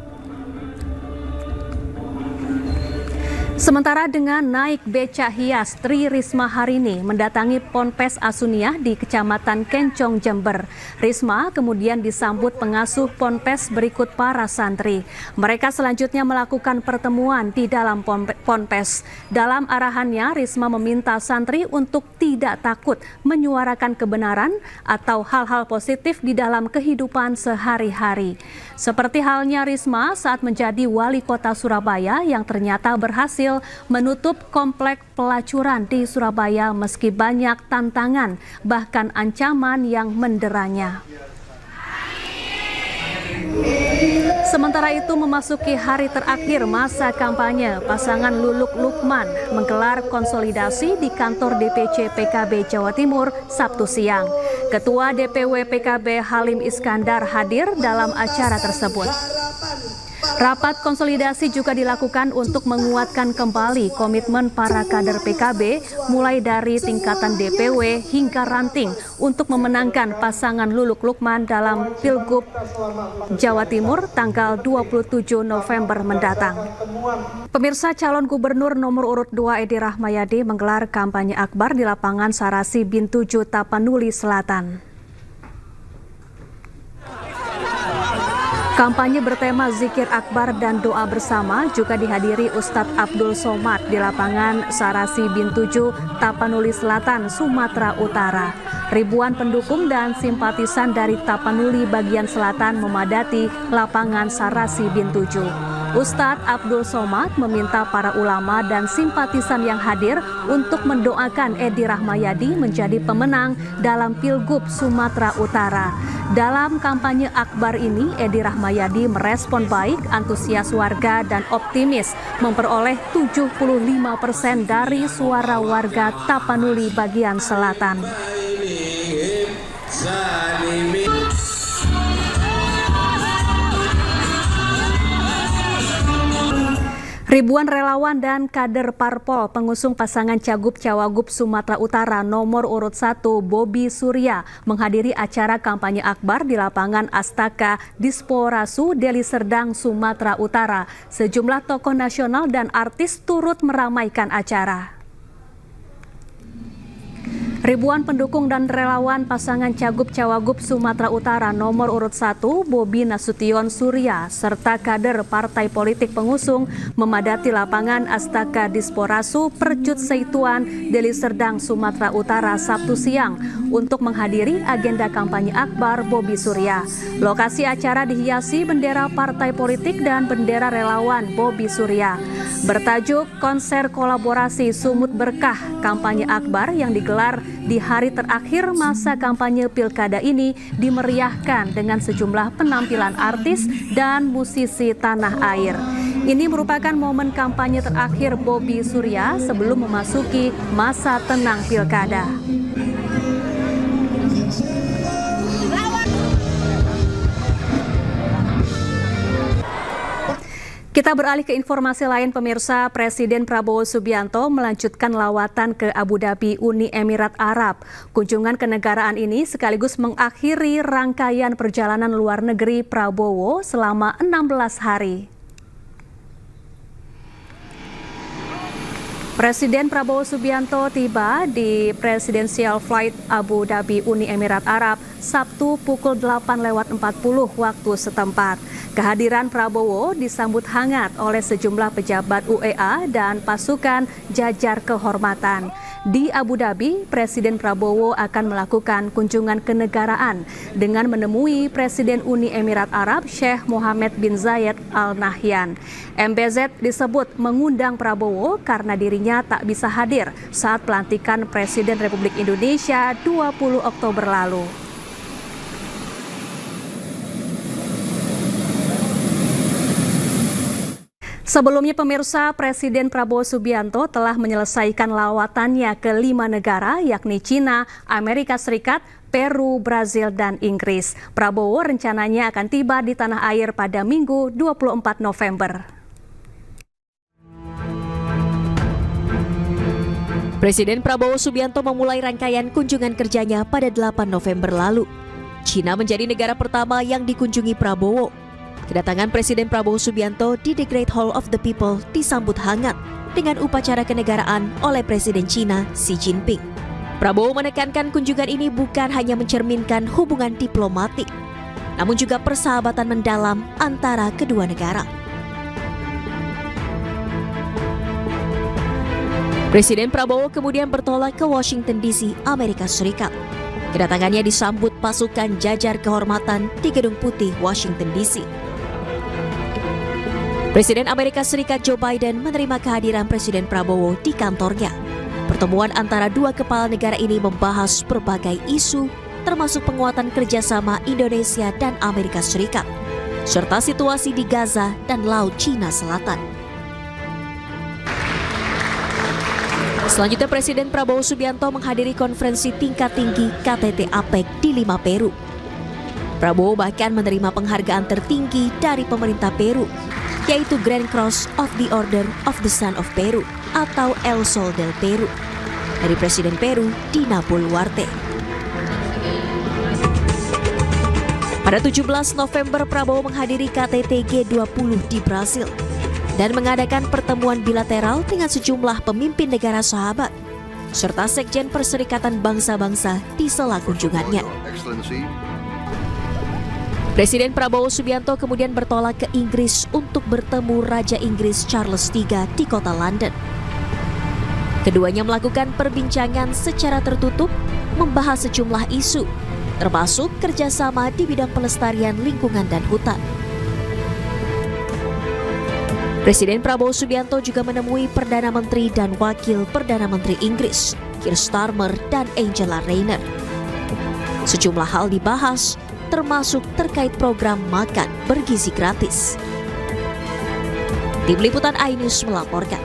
S1: Sementara dengan naik beca hias, Tri Risma hari ini mendatangi Ponpes Asuniah di Kecamatan Kencong, Jember. Risma kemudian disambut pengasuh Ponpes berikut para santri. Mereka selanjutnya melakukan pertemuan di dalam Ponpes. Dalam arahannya, Risma meminta santri untuk tidak takut menyuarakan kebenaran atau hal-hal positif di dalam kehidupan sehari-hari. Seperti halnya Risma saat menjadi wali kota Surabaya yang ternyata berhasil menutup komplek pelacuran di Surabaya meski banyak tantangan bahkan ancaman yang menderanya. Sementara itu memasuki hari terakhir masa kampanye, pasangan Luluk Lukman menggelar konsolidasi di kantor DPC PKB Jawa Timur Sabtu siang. Ketua DPW PKB Halim Iskandar hadir dalam acara tersebut. Rapat konsolidasi juga dilakukan untuk menguatkan kembali komitmen para kader PKB mulai dari tingkatan DPW hingga ranting untuk memenangkan pasangan Luluk Lukman dalam Pilgub Jawa Timur tanggal 27 November mendatang. Pemirsa, calon gubernur nomor urut 2 Edi Rahmayadi menggelar kampanye akbar di lapangan Sarasi Bin 7 Tapanuli Selatan. Kampanye bertema zikir akbar dan doa bersama juga dihadiri Ustadz Abdul Somad di lapangan Sarasi Bin 7 Tapanuli Selatan, Sumatera Utara. Ribuan pendukung dan simpatisan dari Tapanuli bagian selatan memadati lapangan Sarasi Bin 7. Ustadz Abdul Somad meminta para ulama dan simpatisan yang hadir untuk mendoakan Edi Rahmayadi menjadi pemenang dalam Pilgub Sumatera Utara. Dalam kampanye akbar ini, Edi Rahmayadi merespon baik, antusias warga dan optimis memperoleh 75% dari suara warga Tapanuli bagian selatan. Ribuan relawan dan kader parpol pengusung pasangan Cagup-Cawagup Sumatera Utara nomor urut 1 Bobi Surya menghadiri acara kampanye akbar di lapangan Astaka Disporasu, Deli Serdang, Sumatera Utara. Sejumlah tokoh nasional dan artis turut meramaikan acara. Ribuan pendukung dan relawan pasangan Cagup-Cawagup Sumatera Utara nomor urut 1 Bobi Nasution Surya serta kader partai politik pengusung memadati lapangan Astaka Disporasu Percut Seituan, Deli Serdang, Sumatera Utara Sabtu siang untuk menghadiri agenda kampanye akbar Bobi Surya. Lokasi acara dihiasi bendera partai politik dan bendera relawan Bobi Surya. Bertajuk konser kolaborasi Sumut Berkah kampanye akbar yang digelar di hari terakhir masa kampanye pilkada ini dimeriahkan dengan sejumlah penampilan artis dan musisi tanah air. Ini merupakan momen kampanye terakhir Bobi Surya sebelum memasuki masa tenang pilkada. Kita beralih ke informasi lain, pemirsa. Presiden Prabowo Subianto melanjutkan lawatan ke Abu Dhabi, Uni Emirat Arab. Kunjungan kenegaraan ini sekaligus mengakhiri rangkaian perjalanan luar negeri Prabowo selama 16 hari. Presiden Prabowo Subianto tiba di Presidential Flight Abu Dhabi, Uni Emirat Arab, Sabtu pukul 8.40 waktu setempat. Kehadiran Prabowo disambut hangat oleh sejumlah pejabat UEA dan pasukan jajar kehormatan. Di Abu Dhabi, Presiden Prabowo akan melakukan kunjungan kenegaraan dengan menemui Presiden Uni Emirat Arab Sheikh Mohammed bin Zayed Al Nahyan. MBZ disebut mengundang Prabowo karena dirinya tak bisa hadir saat pelantikan Presiden Republik Indonesia 20 Oktober lalu. Sebelumnya, pemirsa, Presiden Prabowo Subianto telah menyelesaikan lawatannya ke 5 negara, yakni Cina, Amerika Serikat, Peru, Brazil, dan Inggris. Prabowo rencananya akan tiba di tanah air pada Minggu 24 November.
S3: Presiden Prabowo Subianto memulai rangkaian kunjungan kerjanya pada 8 November lalu. Cina menjadi negara pertama yang dikunjungi Prabowo. Kedatangan Presiden Prabowo Subianto di The Great Hall of the People disambut hangat dengan upacara kenegaraan oleh Presiden Cina Xi Jinping. Prabowo menekankan kunjungan ini bukan hanya mencerminkan hubungan diplomatik, namun juga persahabatan mendalam antara kedua negara. Presiden Prabowo kemudian bertolak ke Washington DC, Amerika Serikat. Kedatangannya disambut pasukan jajar kehormatan di Gedung Putih, Washington DC. Presiden Amerika Serikat Joe Biden menerima kehadiran Presiden Prabowo di kantornya. Pertemuan antara dua kepala negara ini membahas berbagai isu, termasuk penguatan kerjasama Indonesia dan Amerika Serikat, serta situasi di Gaza dan Laut Cina Selatan. Selanjutnya, Presiden Prabowo Subianto menghadiri konferensi tingkat tinggi KTT APEC di Lima, Peru. Prabowo bahkan menerima penghargaan tertinggi dari pemerintah Peru, yaitu Grand Cross of the Order of the Sun of Peru atau El Sol del Peru dari Presiden Peru Dina Boluarte. Pada 17 November, Prabowo menghadiri KTT G20 di Brasil dan mengadakan pertemuan bilateral dengan sejumlah pemimpin negara sahabat serta Sekjen Perserikatan Bangsa-Bangsa di sela kunjungannya. Presiden Prabowo Subianto kemudian bertolak ke Inggris untuk bertemu Raja Inggris Charles III di kota London. Keduanya melakukan perbincangan secara tertutup, membahas sejumlah isu, termasuk kerjasama di bidang pelestarian lingkungan dan hutan. Presiden Prabowo Subianto juga menemui Perdana Menteri dan Wakil Perdana Menteri Inggris, Keir Starmer dan Angela Rayner. Sejumlah hal dibahas, termasuk terkait program makan bergizi gratis. Tim Liputan iNews melaporkan.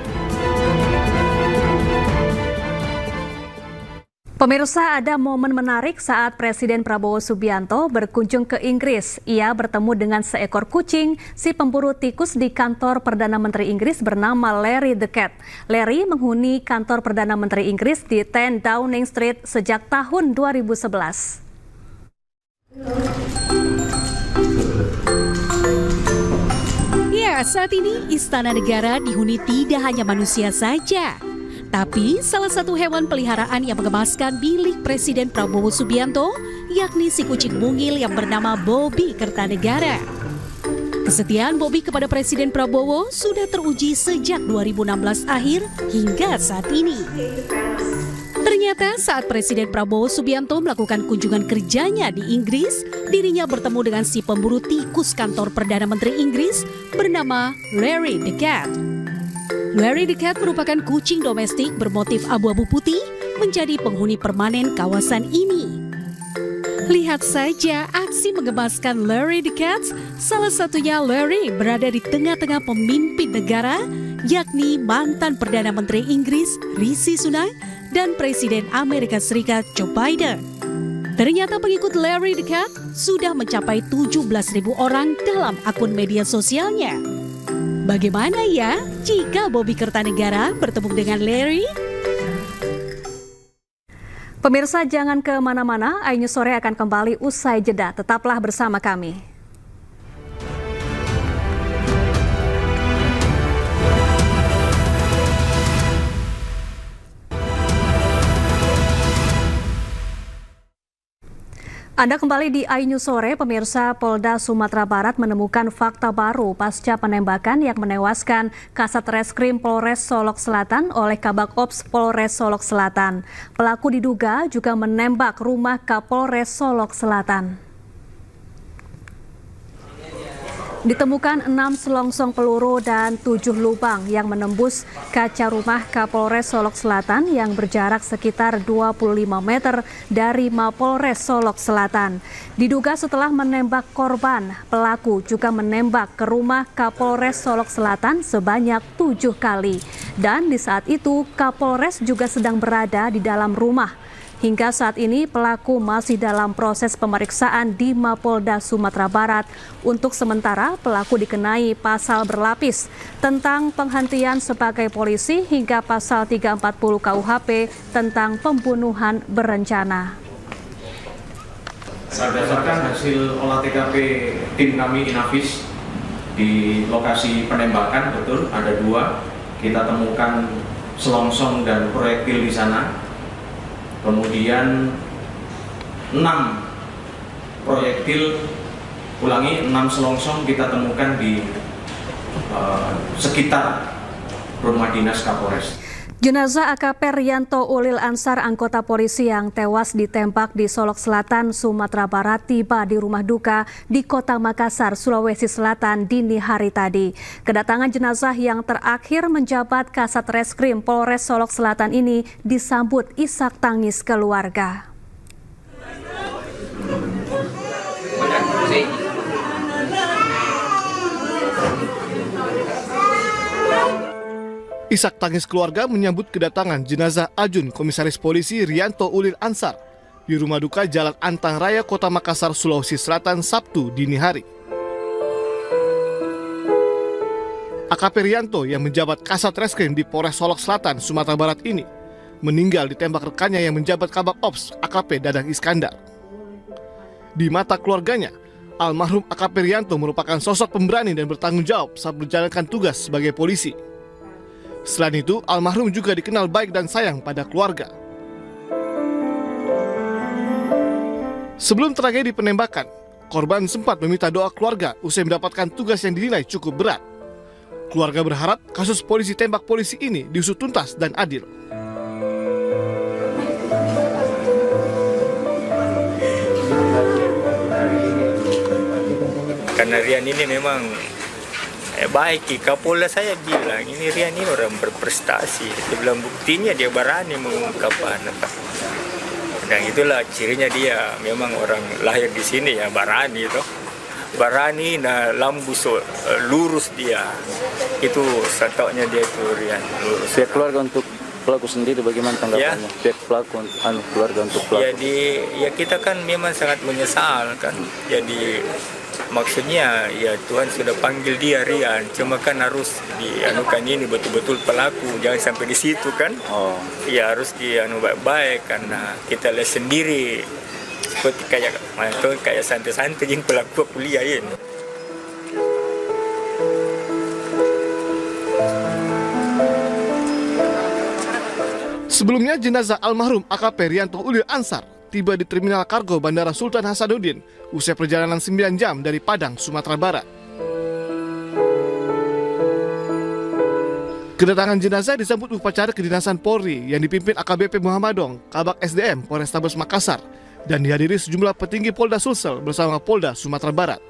S1: Pemirsa, ada momen menarik saat Presiden Prabowo Subianto berkunjung ke Inggris. Ia bertemu dengan seekor kucing, si pemburu tikus di kantor Perdana Menteri Inggris bernama Larry the Cat. Larry menghuni kantor Perdana Menteri Inggris di 10 Downing Street sejak tahun 2011.
S17: Ya, saat ini Istana Negara dihuni tidak hanya manusia saja, tapi salah satu hewan peliharaan yang menggemaskan milik Presiden Prabowo Subianto, yakni si kucing mungil yang bernama Bobby Kertanegara. Kesetiaan Bobby kepada Presiden Prabowo sudah teruji sejak 2016 akhir hingga saat ini. Ternyata saat Presiden Prabowo Subianto melakukan kunjungan kerjanya di Inggris, dirinya bertemu dengan si pemburu tikus kantor Perdana Menteri Inggris bernama Larry the Cat. Larry the Cat merupakan kucing domestik bermotif abu-abu putih menjadi penghuni permanen kawasan ini. Lihat saja aksi menggemaskan Larry the Cat, salah satunya Larry berada di tengah-tengah pemimpin negara, yakni mantan Perdana Menteri Inggris Rishi Sunak dan Presiden Amerika Serikat Joe Biden. Ternyata pengikut Larry the Cat sudah mencapai 17.000 orang dalam akun media sosialnya. Bagaimana ya jika Bobby Kertanegara bertemu dengan Larry?
S1: Pemirsa, jangan kemana-mana, iNews Sore akan kembali usai jeda. Tetaplah bersama kami. Anda kembali di iNews Sore. Pemirsa, Polda Sumatera Barat menemukan fakta baru pasca penembakan yang menewaskan Kasat Reskrim Polres Solok Selatan oleh Kabak Ops Polres Solok Selatan. Pelaku diduga juga menembak rumah Kapolres Solok Selatan. Ditemukan 6 selongsong peluru dan 7 lubang yang menembus kaca rumah Kapolres Solok Selatan yang berjarak sekitar 25 meter dari Mapolres Solok Selatan. Diduga setelah menembak korban, pelaku juga menembak ke rumah Kapolres Solok Selatan sebanyak 7 kali. Dan di saat itu Kapolres juga sedang berada di dalam rumah. Hingga saat ini pelaku masih dalam proses pemeriksaan di Mapolda Sumatera Barat. Untuk sementara pelaku dikenai pasal berlapis tentang penghentian sebagai polisi hingga pasal 340 KUHP tentang pembunuhan berencana.
S5: Berdasarkan hasil olah TKP tim kami Inavis di lokasi penembakan, betul ada 2, kita temukan selongsong dan proyektil di sana. Kemudian 6 proyektil, 6 selongsong kita temukan di sekitar rumah dinas Kapolres.
S1: Jenazah AKP Rianto Ulil Ansar, anggota polisi yang tewas ditembak di Solok Selatan, Sumatera Barat, tiba di rumah duka di Kota Makassar, Sulawesi Selatan dini hari tadi. Kedatangan jenazah yang terakhir menjabat Kasat Reskrim Polres Solok Selatan ini disambut isak tangis keluarga.
S2: Isak tangis keluarga menyambut kedatangan jenazah Ajun Komisaris Polisi Rianto Ulil Ansar di rumah duka Jalan Antang Raya, Kota Makassar, Sulawesi Selatan, Sabtu dini hari. AKP Rianto yang menjabat Kasat Reskrim di Polres Solok Selatan, Sumatera Barat ini meninggal ditembak rekannya yang menjabat Kabak Ops AKP Dadang Iskandar. Di mata keluarganya, almarhum AKP Rianto merupakan sosok pemberani dan bertanggung jawab saat menjalankan tugas sebagai polisi. Selain itu, almarhum juga dikenal baik dan sayang pada keluarga. Sebelum tragedi penembakan, korban sempat meminta doa keluarga usai mendapatkan tugas yang dinilai cukup berat. Keluarga berharap kasus polisi tembak polisi ini diusut tuntas dan adil.
S6: Karena Rian ini memang baik, Kapolda saya bilang ini Rian ini orang berprestasi. Dia bilang buktinya dia berani mengungkapkan apa. Dan itulah cirinya dia memang orang lahir di sini ya berani toh. Berani, nah lambu lurus dia. Itu satoknya dia itu Rian lurus.
S7: Pihak keluarga untuk pelaku sendiri bagaimana tanggapannya? Ya? Pihak pelaku, keluarga untuk pelaku.
S6: Ya kita kan memang sangat menyesal kan. Jadi maksudnya ya Tuhan sudah panggil dia Rian, cuma kan harus dianukan ini betul-betul pelaku, jangan sampai di situ kan. Ya harus dianu baik-baik karena kita lihat sendiri seperti kayak santai-santai jeng pelaku kuliah ini.
S2: Sebelumnya jenazah almarhum AKP Rianto Ulil Ansar tiba di Terminal Kargo Bandara Sultan Hasanuddin usai perjalanan 9 jam dari Padang, Sumatera Barat. Kedatangan jenazah disambut upacara kedinasan Polri yang dipimpin AKBP Muhammadong, Kabak SDM Polrestabes Makassar, dan dihadiri sejumlah petinggi Polda Sulsel bersama Polda Sumatera Barat.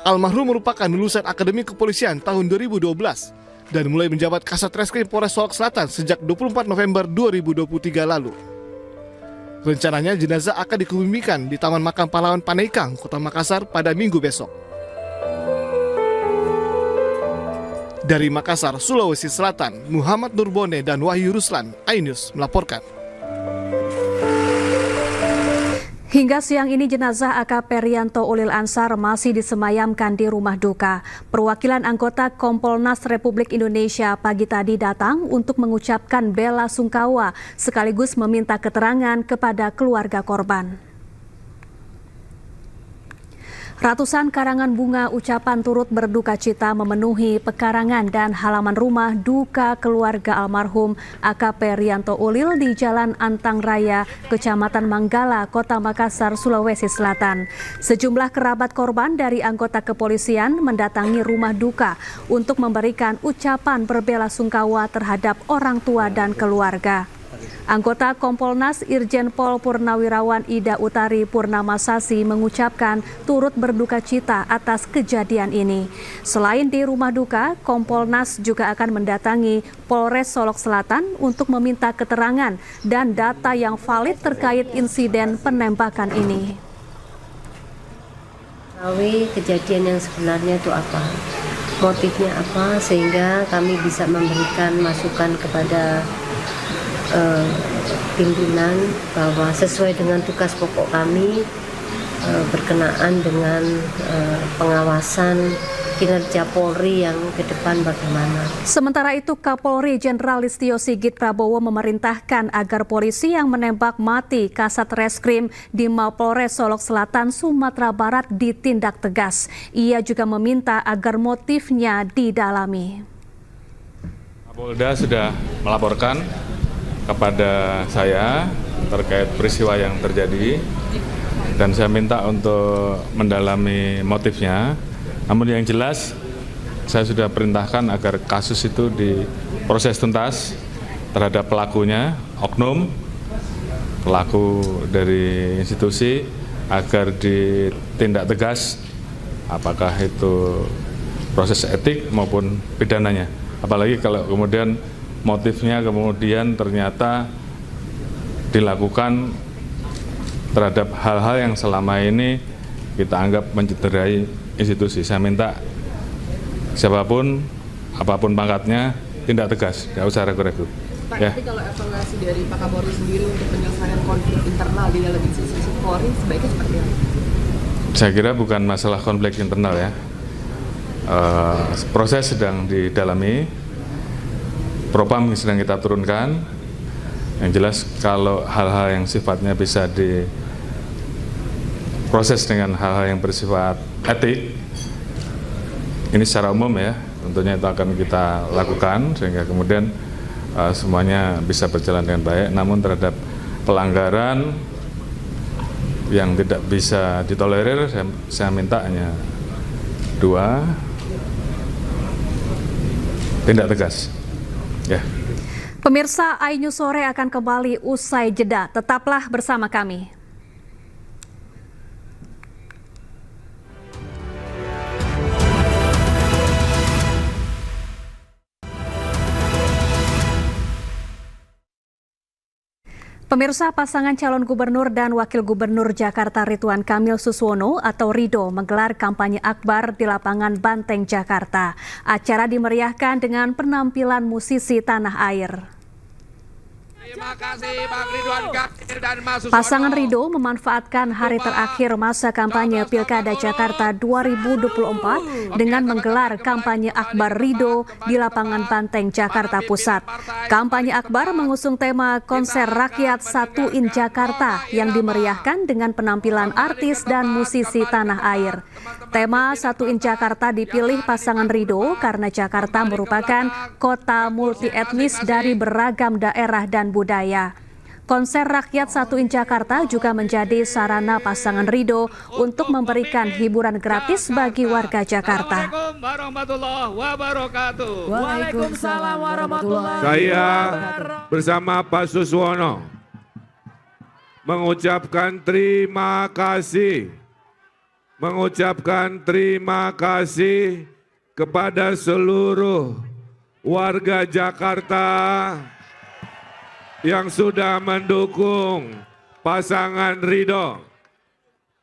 S2: Almarhum merupakan lulusan Akademi Kepolisian tahun 2012 dan mulai menjabat Kasat Reskrim Polres Solok Selatan sejak 24 November 2023 lalu. Rencananya jenazah akan dikebumikan di Taman Makam Pahlawan Panaikang, Kota Makassar pada Minggu besok. Dari Makassar, Sulawesi Selatan, Muhammad Nurbone dan Wahyu Ruslan, iNews melaporkan.
S1: Hingga siang ini jenazah AKP Rianto Ulil Ansar masih disemayamkan di rumah duka. Perwakilan anggota Kompolnas Republik Indonesia pagi tadi datang untuk mengucapkan bela sungkawa sekaligus meminta keterangan kepada keluarga korban. Ratusan karangan bunga ucapan turut berduka cita memenuhi pekarangan dan halaman rumah duka keluarga almarhum AKP Rianto Ulil di Jalan Antang Raya, Kecamatan Manggala, Kota Makassar, Sulawesi Selatan. Sejumlah kerabat korban dari anggota kepolisian mendatangi rumah duka untuk memberikan ucapan berbela sungkawa terhadap orang tua dan keluarga. Anggota Kompolnas Irjen Pol Purnawirawan Ida Utari Purnamasasi mengucapkan turut berduka cita atas kejadian ini. Selain di rumah duka, Kompolnas juga akan mendatangi Polres Solok Selatan untuk meminta keterangan dan data yang valid terkait insiden penembakan ini.
S8: Kejadian yang sebenarnya itu apa? Motifnya apa? Sehingga kami bisa memberikan masukan kepada pimpinan bahwa sesuai dengan tugas pokok kami berkenaan dengan pengawasan kinerja Polri yang ke depan bagaimana.
S1: Sementara itu, Kapolri Jenderal Listio Sigit Prabowo memerintahkan agar polisi yang menembak mati Kasat Reskrim di Mapolres Solok Selatan, Sumatera Barat ditindak tegas. Ia juga meminta agar motifnya didalami.
S10: Kapolda sudah melaporkan kepada saya terkait peristiwa yang terjadi dan saya minta untuk mendalami motifnya. Namun yang jelas saya sudah perintahkan agar kasus itu diproses tuntas terhadap pelakunya, oknum, pelaku dari institusi agar ditindak tegas apakah itu proses etik maupun pidananya. Apalagi kalau kemudian motifnya kemudian ternyata dilakukan terhadap hal-hal yang selama ini kita anggap mencederai institusi. Saya minta siapapun, apapun pangkatnya, tindak tegas, tidak usah ragu-ragu.
S9: Pak,
S10: Ya.
S9: tapi kalau evaluasi dari Pak Kapolri sendiri untuk penyelesaian konflik internal di dalam institusi Polri sebaiknya seperti apa?
S10: Saya kira bukan masalah konflik internal ya. Proses sedang didalami, Propam sedang kita turunkan. Yang jelas kalau hal-hal yang sifatnya bisa diproses dengan hal-hal yang bersifat etik, ini secara umum ya, tentunya itu akan kita lakukan sehingga kemudian semuanya bisa berjalan dengan baik. Namun terhadap pelanggaran yang tidak bisa ditolerir, saya minta hanya 2, tindak tegas. Ya.
S1: Pemirsa, iNews Sore akan kembali usai jeda. Tetaplah bersama kami. Pemirsa, pasangan calon gubernur dan wakil gubernur Jakarta Ridwan Kamil Suswono atau Rido menggelar kampanye akbar di lapangan Banteng, Jakarta. Acara dimeriahkan dengan penampilan musisi tanah air.
S20: Terima kasih Bang Ridwan Kamil dan Mas Suswono.
S1: Pasangan Rido memanfaatkan hari terakhir masa kampanye Pilkada Jakarta 2024 dengan menggelar kampanye akbar Rido di lapangan Banteng, Jakarta Pusat. Kampanye akbar mengusung tema konser rakyat Satu in Jakarta yang dimeriahkan dengan penampilan artis dan musisi tanah air. Tema Satu in Jakarta dipilih pasangan Rido karena Jakarta merupakan kota multi etnis dari beragam daerah dan budaya. Konser rakyat Satu in Jakarta juga menjadi sarana pasangan Rido untuk memberikan hiburan gratis bagi warga Jakarta.
S20: Assalamualaikum warahmatullahi wabarakatuh.
S13: Waalaikumsalam warahmatullahi
S15: Saya bersama Pak Suswono mengucapkan terima kasih kepada seluruh warga Jakarta yang sudah mendukung pasangan Rido.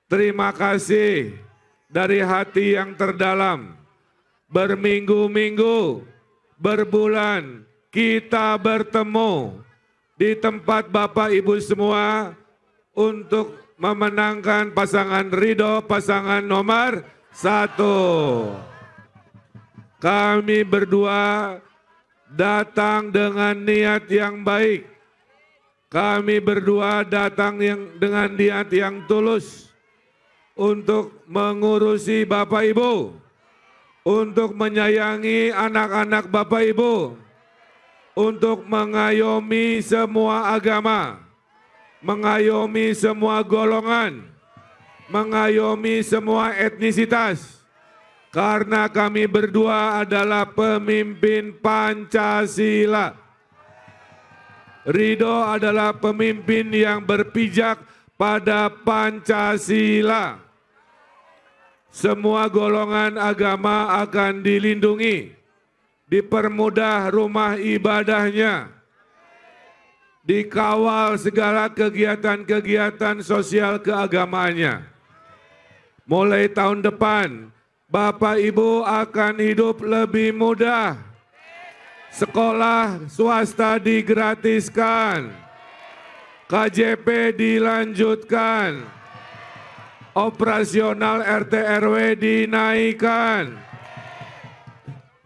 S15: Terima kasih dari hati yang terdalam. Berminggu-minggu, berbulan, kita bertemu di tempat Bapak Ibu semua untuk memenangkan pasangan Rido, pasangan nomor 1. Kami berdua datang dengan niat yang baik. Kami berdua datang dengan niat yang tulus untuk mengurusi Bapak Ibu, untuk menyayangi anak-anak Bapak Ibu, untuk mengayomi semua agama, mengayomi semua golongan, mengayomi semua etnisitas. Karena kami berdua adalah pemimpin Pancasila. Rido adalah pemimpin yang berpijak pada Pancasila. Semua golongan agama akan dilindungi, dipermudah rumah ibadahnya, dikawal segala kegiatan-kegiatan sosial keagamaannya. Mulai tahun depan, Bapak Ibu akan hidup lebih mudah. Sekolah swasta digratiskan, KJP dilanjutkan, operasional RT RW dinaikkan,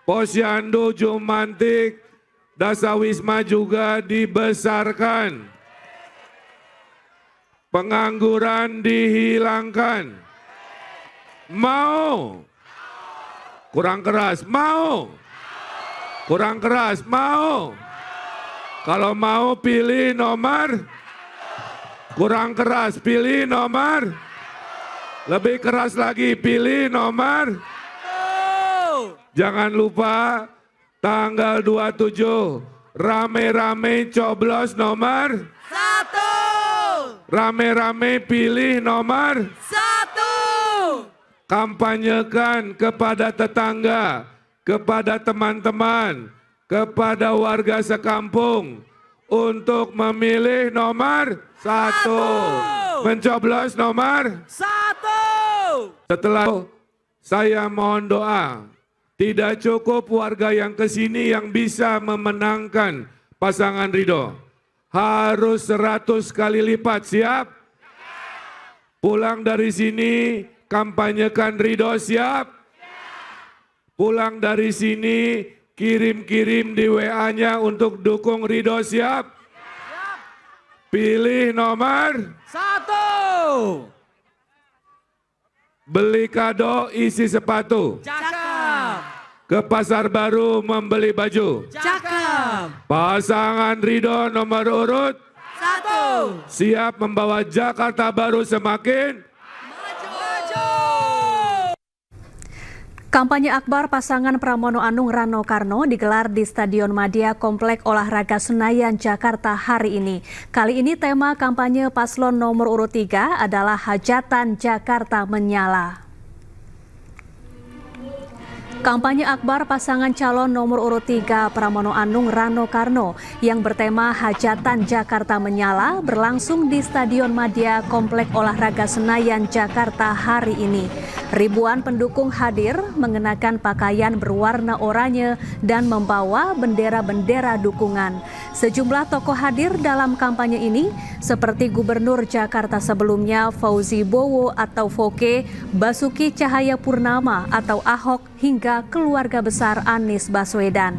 S15: Posyandu Jumantik, Dasawisma juga dibesarkan, pengangguran dihilangkan. Mau? Kurang keras, mau? Kurang keras, mau? Kalau mau pilih nomor, kurang keras, pilih nomor, lebih keras lagi, pilih nomor. Jangan lupa tanggal 27, rame-rame coblos nomor
S13: 1.
S15: Rame-rame pilih nomor
S13: 1.
S15: Kampanyekan kepada tetangga, kepada teman-teman, kepada warga sekampung untuk memilih nomor 1. Mencoblos nomor
S13: 1.
S15: Setelah saya mohon doa, tidak cukup warga yang kesini yang bisa memenangkan
S20: pasangan Ridho. Harus 100 kali lipat, siap? Pulang dari sini, kampanyekan Ridho, siap? Pulang dari sini, kirim-kirim di WA-nya untuk dukung Ridho, siap? Pilih nomor
S13: 1.
S20: Beli kado isi sepatu.
S13: Cakep.
S20: Ke pasar baru membeli baju.
S13: Cakep.
S20: Pasangan Ridho nomor urut
S13: 1.
S20: siap membawa Jakarta Baru semakin
S1: Kampanye akbar pasangan Pramono Anung Rano Karno digelar di Stadion Madia Komplek Olahraga Senayan, Jakarta hari ini. Kali ini tema kampanye paslon nomor urut 3 adalah Hajatan Jakarta Menyala. Kampanye akbar pasangan calon nomor urut 3 Pramono Anung Rano Karno yang bertema Hajatan Jakarta Menyala berlangsung di Stadion Madia Komplek Olahraga Senayan, Jakarta hari ini. Ribuan pendukung hadir mengenakan pakaian berwarna oranye dan membawa bendera-bendera dukungan. Sejumlah tokoh hadir dalam kampanye ini seperti Gubernur Jakarta sebelumnya Fauzi Bowo atau Foke, Basuki Cahayapurnama atau Ahok hingga keluarga besar Anies Baswedan.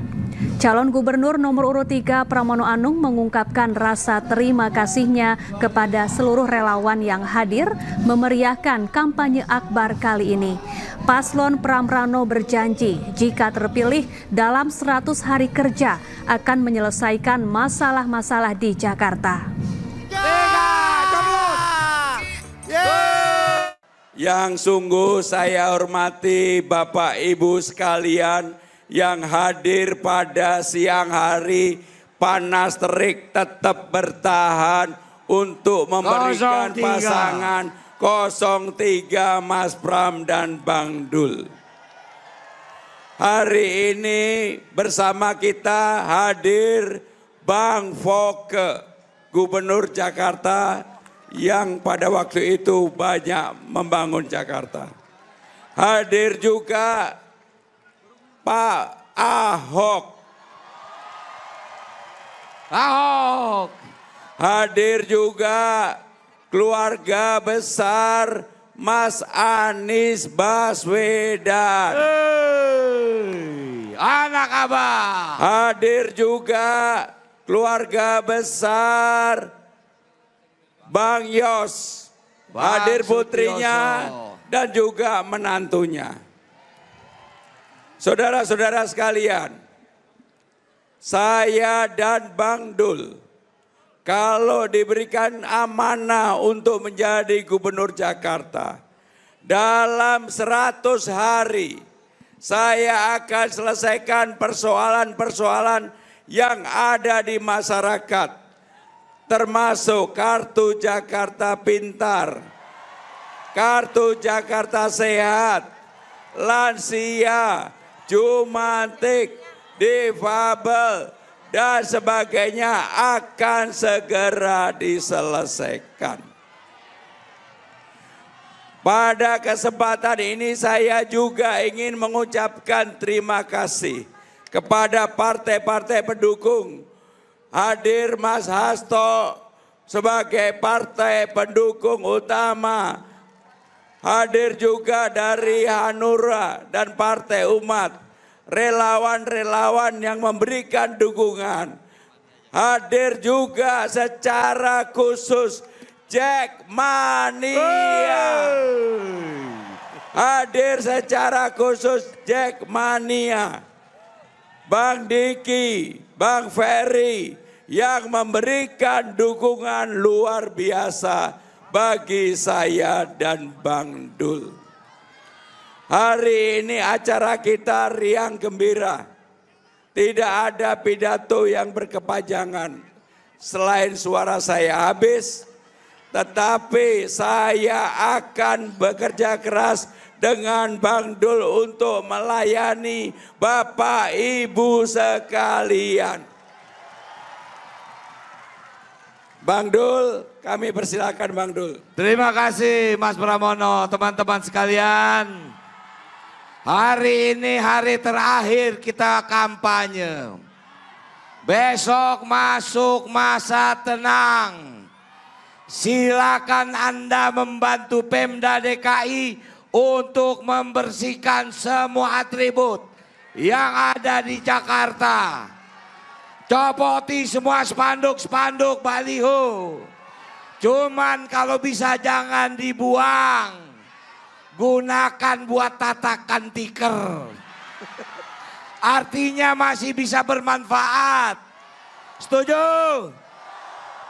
S1: Calon Gubernur nomor urut 3 Pramono Anung mengungkapkan rasa terima kasihnya kepada seluruh relawan yang hadir memeriahkan kampanye akbar kali ini. Paslon Pram Rano berjanji jika terpilih dalam 100 hari kerja akan menyelesaikan masalah-masalah di Jakarta.
S11: Yang sungguh saya hormati Bapak Ibu sekalian yang hadir pada siang hari, panas terik tetap bertahan untuk memberikan
S13: 03.
S11: pasangan 03 Mas Pram dan Bang Dul. Hari ini bersama kita hadir Bang Foke, Gubernur Jakarta yang pada waktu itu banyak membangun Jakarta. Hadir juga Pak Ahok. Hadir juga keluarga besar Mas Anies Baswedan.
S13: Anak abah.
S11: Hadir juga keluarga besar Bang Yos. Hadir putrinya dan juga menantunya. Saudara-saudara sekalian, saya dan Bang Dul kalau diberikan amanah untuk menjadi Gubernur Jakarta, dalam 100 hari saya akan selesaikan persoalan-persoalan yang ada di masyarakat, termasuk Kartu Jakarta Pintar, Kartu Jakarta Sehat, lansia, jumantik, difabel, dan sebagainya akan segera diselesaikan. Pada kesempatan ini saya juga ingin mengucapkan terima kasih kepada partai-partai pendukung. Hadir Mas Hasto sebagai partai pendukung utama. Hadir juga dari Hanura dan Partai Umat, relawan-relawan yang memberikan dukungan. Hadir juga secara khusus Jackmania. Hadir secara khusus Jackmania. Bang Diki, Bang Ferry yang memberikan dukungan luar biasa bagi saya dan Bang Dul. Hari ini acara kita riang gembira. Tidak ada pidato yang berkepanjangan. Selain suara saya habis, tetapi saya akan bekerja keras dengan Bang Dul untuk melayani Bapak Ibu sekalian. Bang Dul, kami persilakan Bang Dul.
S13: Terima kasih Mas Pramono, teman-teman sekalian. Hari ini hari terakhir kita kampanye. Besok masuk masa tenang. Silakan Anda membantu Pemda DKI untuk membersihkan semua atribut yang ada di Jakarta. Copoti semua spanduk-spanduk baliho. Cuman kalau bisa jangan dibuang. Gunakan buat tatakan tikar. Artinya masih bisa bermanfaat. Setuju?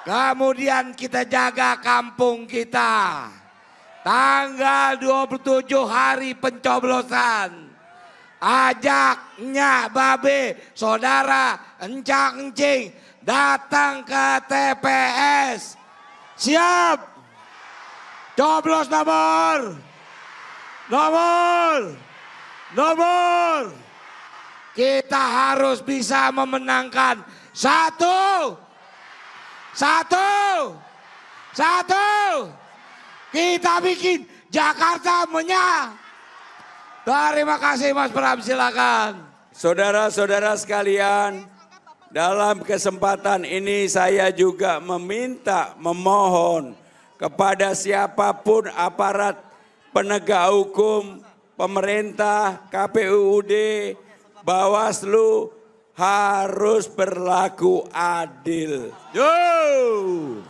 S13: Kemudian kita jaga kampung kita. Tanggal 27 hari pencoblosan. Ajak nyak babe, saudara, encang encing datang ke TPS. Siap? Coblos nomor. Kita harus bisa memenangkan satu. Kita bikin Jakarta menyah. Terima kasih Mas Pram, silakan.
S11: Saudara-saudara sekalian, dalam kesempatan ini saya juga memohon kepada siapapun aparat penegak hukum, pemerintah, KPUD, Bawaslu harus berlaku adil.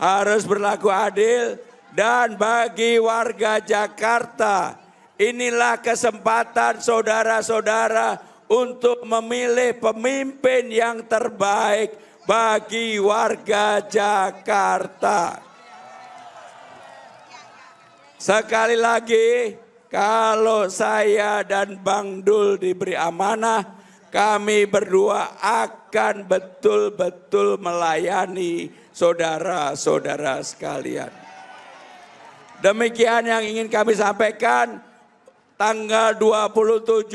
S11: Harus berlaku adil, dan bagi warga Jakarta, inilah kesempatan saudara-saudara untuk memilih pemimpin yang terbaik bagi warga Jakarta. Sekali lagi, kalau saya dan Bang Dul diberi amanah, kami berdua akan betul-betul melayani saudara-saudara sekalian. Demikian yang ingin kami sampaikan. Tanggal 27,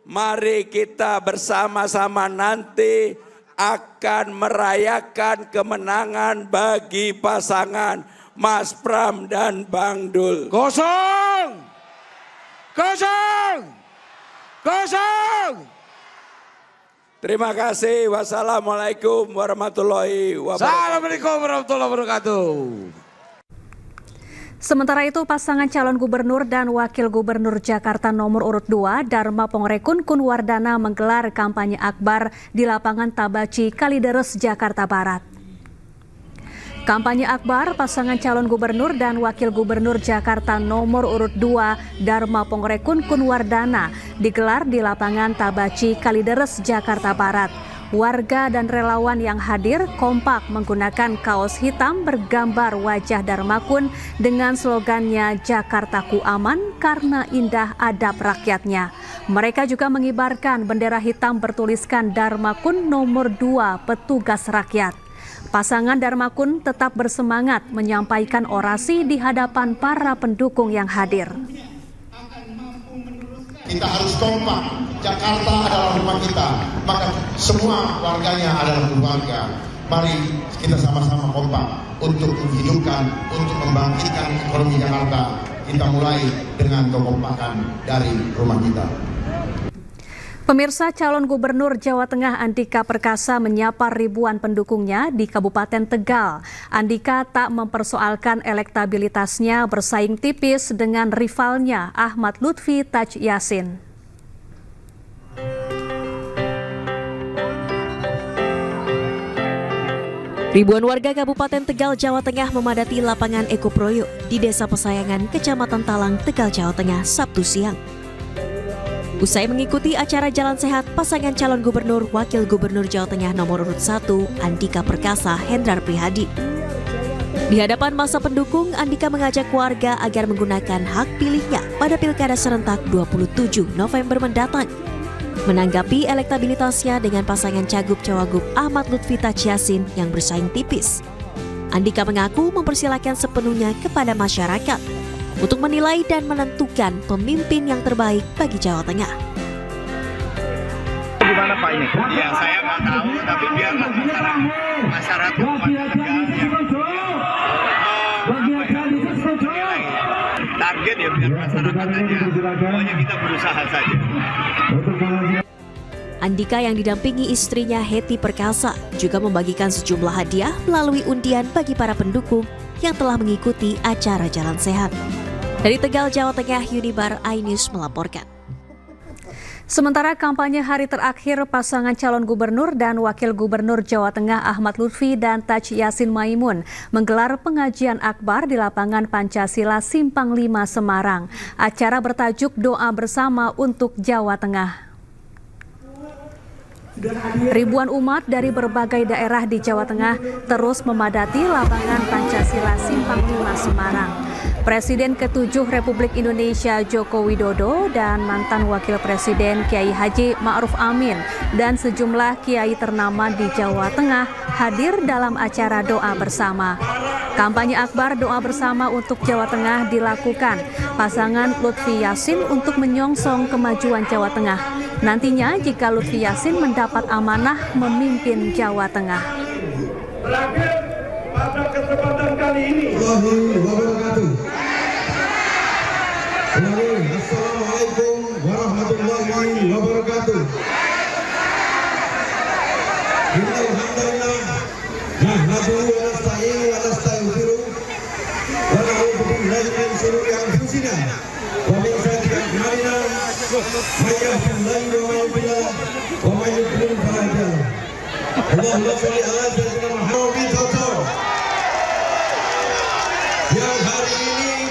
S11: mari kita bersama-sama nanti akan merayakan kemenangan bagi pasangan Mas Pram dan Bang Dul.
S13: Kosong.
S11: Terima kasih. Wassalamualaikum warahmatullahi wabarakatuh.
S13: Assalamualaikum warahmatullahi wabarakatuh.
S1: Sementara itu, pasangan calon gubernur dan wakil gubernur Jakarta nomor urut 2, Dharma Pongrekun Kunwardana menggelar kampanye akbar di lapangan Tabaci, Kalideres, Jakarta Barat. Kampanye akbar pasangan calon gubernur dan wakil gubernur Jakarta nomor urut 2, Dharma Pongrekun Kunwardana digelar di lapangan Tabaci, Kalideres, Jakarta Barat. Warga dan relawan yang hadir kompak menggunakan kaos hitam bergambar wajah Dharmakun dengan slogannya Jakartaku aman karena indah adab rakyatnya. Mereka juga mengibarkan bendera hitam bertuliskan Dharmakun nomor 2 petugas rakyat. Pasangan Dharmakun tetap bersemangat menyampaikan orasi di hadapan para pendukung yang hadir.
S21: Kita harus kompak. Jakarta adalah rumah kita, maka semua warganya adalah keluarga. Mari kita sama-sama kompak untuk menghidupkan, untuk membangkitkan ekonomi Jakarta. Kita mulai dengan kekompakan dari rumah kita.
S1: Pemirsa, calon gubernur Jawa Tengah Andika Perkasa menyapa ribuan pendukungnya di Kabupaten Tegal. Andika tak mempersoalkan elektabilitasnya bersaing tipis dengan rivalnya Ahmad Lutfi Taj Yassin.
S3: Ribuan warga Kabupaten Tegal, Jawa Tengah memadati lapangan Eko Proyo di Desa Pesayangan, Kecamatan Talang, Tegal, Jawa Tengah, Sabtu siang. Usai mengikuti acara Jalan Sehat, pasangan calon gubernur wakil gubernur Jawa Tengah nomor urut 1, Andika Perkasa Hendrar Prihadi. Di hadapan masa pendukung, Andika mengajak warga agar menggunakan hak pilihnya pada Pilkada serentak 27 November mendatang. Menanggapi elektabilitasnya dengan pasangan Cagup-Cawagup Ahmad Lutfi Taj Yassin yang bersaing tipis, Andika mengaku mempersilahkan sepenuhnya kepada masyarakat untuk menilai dan menentukan pemimpin yang terbaik bagi Jawa Tengah.
S4: Gimana Pak ini? Ya saya nggak tahu, tapi biarlah masyarakat target ya biar masyarakat aja. Pokoknya kita berusaha saja.
S3: Andika yang didampingi istrinya Hetty Perkasa juga membagikan sejumlah hadiah melalui undian bagi para pendukung yang telah mengikuti acara Jalan Sehat. Dari Tegal, Jawa Tengah, Unibar iNews melaporkan.
S1: Sementara kampanye hari terakhir pasangan calon gubernur dan wakil gubernur Jawa Tengah Ahmad Lutfi dan Taj Yassin Maimun menggelar pengajian akbar di lapangan Pancasila Simpang 5 Semarang. Acara bertajuk Doa Bersama untuk Jawa Tengah. Ribuan umat dari berbagai daerah di Jawa Tengah terus memadati lapangan Pancasila Simpang 5 Semarang. Presiden ke-7 Republik Indonesia Joko Widodo dan mantan Wakil Presiden Kiai Haji Ma'ruf Amin dan sejumlah kiai ternama di Jawa Tengah hadir dalam acara doa bersama. Kampanye akbar doa bersama untuk Jawa Tengah dilakukan pasangan Lutfi Yassin untuk menyongsong kemajuan Jawa Tengah. Nantinya jika Lutfi Yassin mendapat amanah memimpin Jawa Tengah.
S21: Terakhir pada kesempatan kali ini. Assalamualaikum warahmatullahi wabarakatuh. Alhamdulillah. Nahmadu wa nasta'inu wa nastaghfiruh. Wa na'udzu billahi min shururi anfusina wa min sayyiati a'malina. May yahdihillahu wa may yudlil wa may yudlil fala hadiya lahu. Allahumma shalli ala sayyidina Muhammad yang hari ini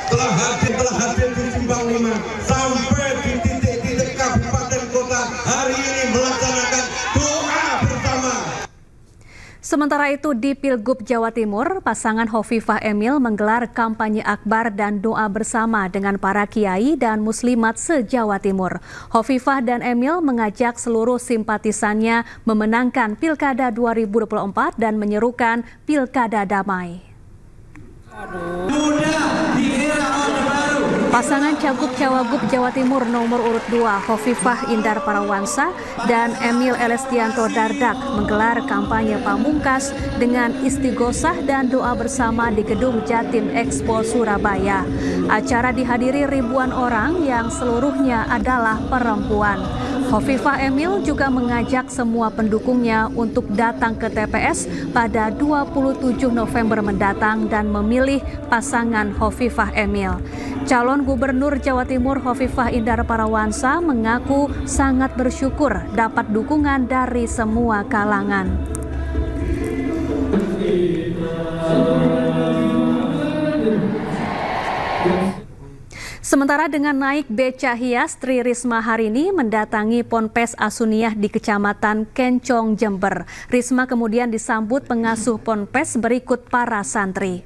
S21: telah hadir di Simpang 5 sampai di titik-titik kabupaten kota hari ini melaksanakan doa bersama.
S1: Sementara itu di Pilgub Jawa Timur, pasangan Hovifah Emil menggelar kampanye akbar dan doa bersama dengan para kiai dan muslimat se-Jawa Timur. Hovifah dan Emil mengajak seluruh simpatisannya memenangkan Pilkada 2024 dan menyerukan Pilkada damai. Pasangan Cagup-Cawagup Jawa Timur nomor urut 2 Hovifah Indar Parawansa dan Emil Elestianto Dardak menggelar kampanye pamungkas dengan istighosah dan doa bersama di Gedung Jatim Expo Surabaya. Acara dihadiri ribuan orang yang seluruhnya adalah perempuan. Hovifah Emil juga mengajak semua pendukungnya untuk datang ke TPS pada 27 November mendatang dan memilih pasangan Hovifah Emil. Calon Gubernur Jawa Timur Hovifah Indar Parawansa mengaku sangat bersyukur dapat dukungan dari semua kalangan. Sementara dengan naik beca hias, Tri Risma hari ini mendatangi Ponpes Asuniah di Kecamatan Kencong, Jember. Risma kemudian disambut pengasuh Ponpes berikut para santri.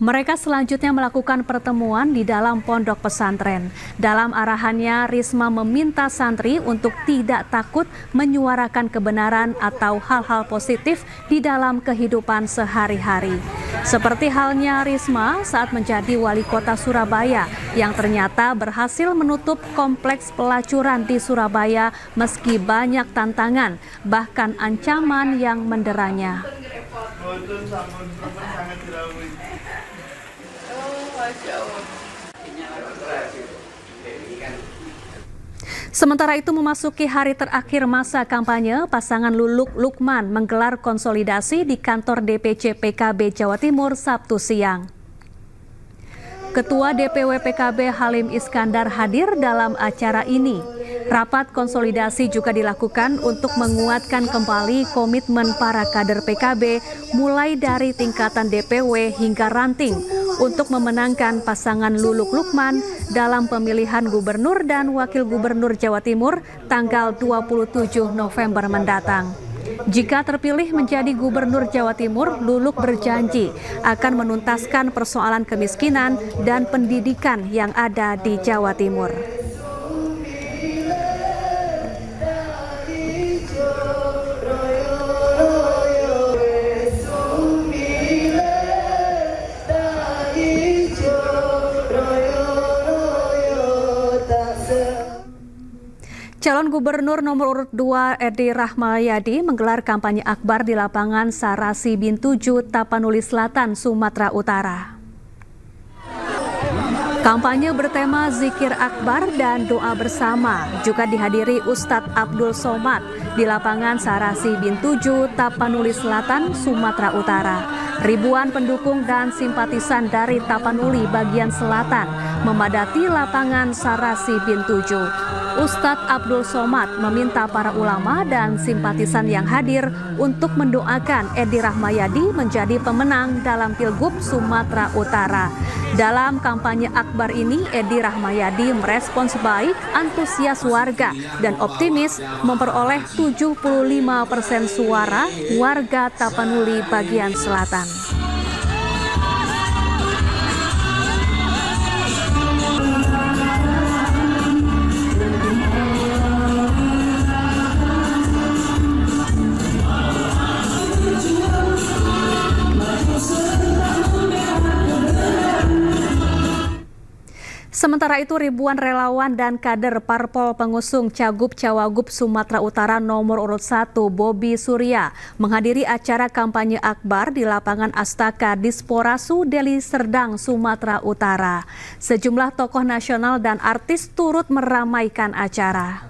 S1: Mereka selanjutnya melakukan pertemuan di dalam pondok pesantren. Dalam arahannya, Risma meminta santri untuk tidak takut menyuarakan kebenaran atau hal-hal positif di dalam kehidupan sehari-hari. Seperti halnya Risma saat menjadi wali kota Surabaya yang ternyata berhasil menutup kompleks pelacuran di Surabaya meski banyak tantangan, bahkan ancaman yang menderanya. Sementara itu memasuki hari terakhir masa kampanye, pasangan Luluk Lukman menggelar konsolidasi di kantor DPC PKB Jawa Timur Sabtu siang. Ketua DPW PKB Halim Iskandar hadir dalam acara ini. Rapat konsolidasi juga dilakukan untuk menguatkan kembali komitmen para kader PKB mulai dari tingkatan DPW hingga ranting untuk memenangkan pasangan Luluk Lukman dalam pemilihan gubernur dan wakil gubernur Jawa Timur tanggal 27 November mendatang. Jika terpilih menjadi gubernur Jawa Timur, Luluk berjanji akan menuntaskan persoalan kemiskinan dan pendidikan yang ada di Jawa Timur. Calon Gubernur nomor urut 2 Edi Rahmayadi menggelar kampanye akbar di lapangan Sarasi Bin 7, Tapanuli Selatan, Sumatera Utara. Kampanye bertema Zikir Akbar dan Doa Bersama juga dihadiri Ustadz Abdul Somad di lapangan Sarasi Bin 7, Tapanuli Selatan, Sumatera Utara. Ribuan pendukung dan simpatisan dari Tapanuli bagian selatan memadati lapangan Sarasi Bin 7. Ustadz Abdul Somad meminta para ulama dan simpatisan yang hadir untuk mendoakan Edi Rahmayadi menjadi pemenang dalam Pilgub Sumatera Utara. Dalam kampanye akbar ini, Edi Rahmayadi merespons baik, antusias warga, dan optimis memperoleh 75% suara warga Tapanuli bagian selatan. Sementara itu, ribuan relawan dan kader parpol pengusung Cagup-Cawagup Sumatera Utara nomor urut 1 Bobi Surya menghadiri acara kampanye akbar di lapangan Astaka Disporasu, Deli Serdang, Sumatera Utara. Sejumlah tokoh nasional dan artis turut meramaikan acara.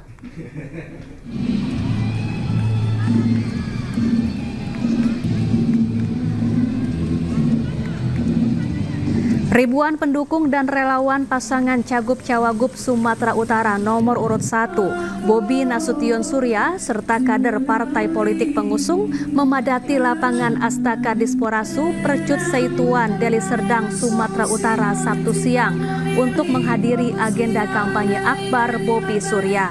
S1: Ribuan pendukung dan relawan pasangan Cagup-Cawagup Sumatera Utara nomor urut 1 Bobi Nasution Surya serta kader partai politik pengusung memadati lapangan Astaka Disporasu, Percut Seituan, Deli Serdang, Sumatera Utara Sabtu siang untuk menghadiri agenda kampanye akbar Bobi Surya.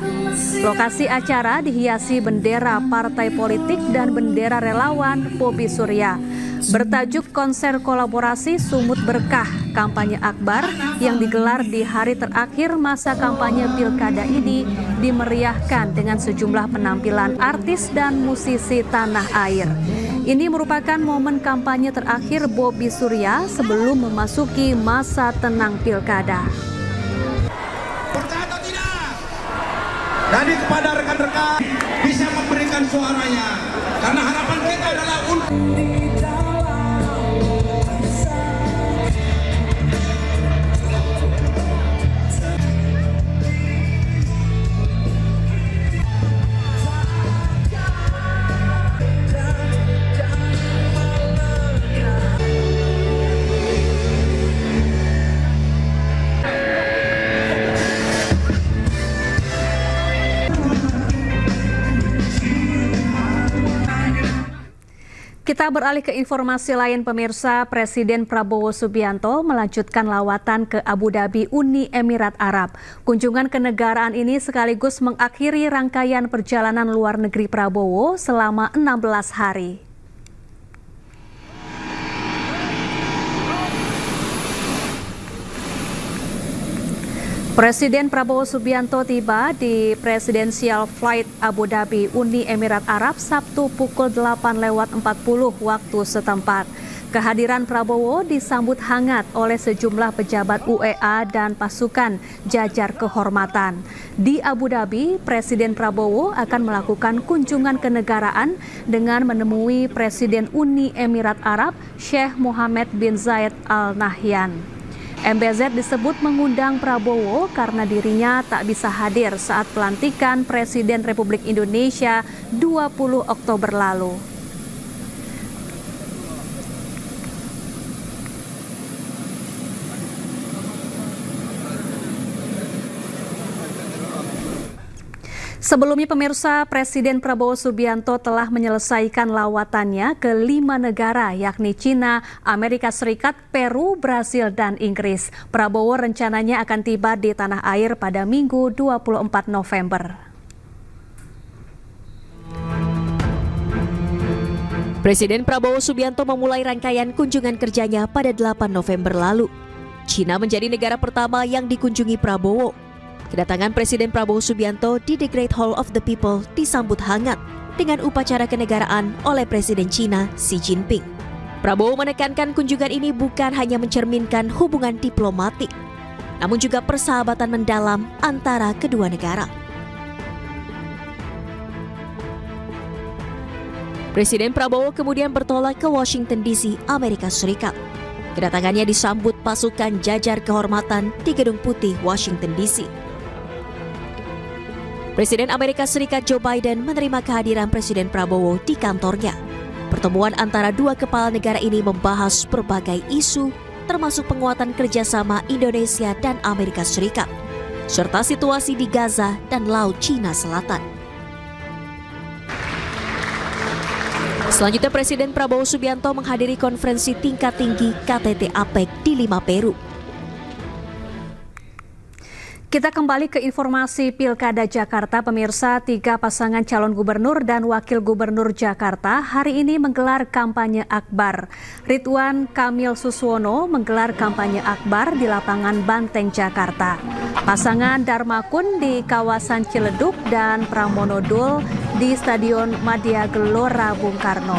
S1: Lokasi acara dihiasi bendera partai politik dan bendera relawan Bobi Surya. Bertajuk konser kolaborasi Sumut Berkah kampanye akbar yang digelar di hari terakhir masa kampanye pilkada ini dimeriahkan dengan sejumlah penampilan artis dan musisi tanah air. Ini merupakan momen kampanye terakhir Bobi Surya sebelum memasuki masa tenang pilkada.
S21: Percaya atau tidak? Jadi kepada rekan-rekan bisa memberikan suaranya, karena harapan kita adalah
S1: Kita beralih ke informasi lain, pemirsa. Presiden Prabowo Subianto melanjutkan lawatan ke Abu Dhabi, Uni Emirat Arab. Kunjungan kenegaraan ini sekaligus mengakhiri rangkaian perjalanan luar negeri Prabowo selama 16 hari. Presiden Prabowo Subianto tiba di Presidential Flight Abu Dhabi, Uni Emirat Arab, Sabtu pukul 8:40 waktu setempat. Kehadiran Prabowo disambut hangat oleh sejumlah pejabat UEA dan pasukan jajar kehormatan. Di Abu Dhabi, Presiden Prabowo akan melakukan kunjungan kenegaraan dengan menemui Presiden Uni Emirat Arab, Sheikh Mohammed bin Zayed Al Nahyan. MBZ disebut mengundang Prabowo karena dirinya tak bisa hadir saat pelantikan Presiden Republik Indonesia 20 Oktober lalu. Sebelumnya, pemirsa, Presiden Prabowo Subianto telah menyelesaikan lawatannya ke 5 negara, yakni Cina, Amerika Serikat, Peru, Brasil, dan Inggris. Prabowo rencananya akan tiba di tanah air pada Minggu 24 November.
S3: Presiden Prabowo Subianto memulai rangkaian kunjungan kerjanya pada 8 November lalu. Cina menjadi negara pertama yang dikunjungi Prabowo. Kedatangan Presiden Prabowo Subianto di The Great Hall of the People disambut hangat dengan upacara kenegaraan oleh Presiden Cina Xi Jinping. Prabowo menekankan kunjungan ini bukan hanya mencerminkan hubungan diplomatik, namun juga persahabatan mendalam antara kedua negara. Presiden Prabowo kemudian bertolak ke Washington DC, Amerika Serikat. Kedatangannya disambut pasukan jajar kehormatan di Gedung Putih, Washington DC. Presiden Amerika Serikat Joe Biden menerima kehadiran Presiden Prabowo di kantornya. Pertemuan antara dua kepala negara ini membahas berbagai isu, termasuk penguatan kerjasama Indonesia dan Amerika Serikat, serta situasi di Gaza dan Laut Cina Selatan. Selanjutnya, Presiden Prabowo Subianto menghadiri konferensi tingkat tinggi KTT APEC di Lima, Peru.
S1: Kita kembali ke informasi Pilkada Jakarta, pemirsa. 3 pasangan calon gubernur dan wakil gubernur Jakarta hari ini menggelar kampanye akbar. Ridwan Kamil Suswono menggelar kampanye akbar di lapangan Banteng, Jakarta. Pasangan Darmakun di kawasan Ciledug dan Pramono Dul di Stadion Madia Gelora Bung Karno.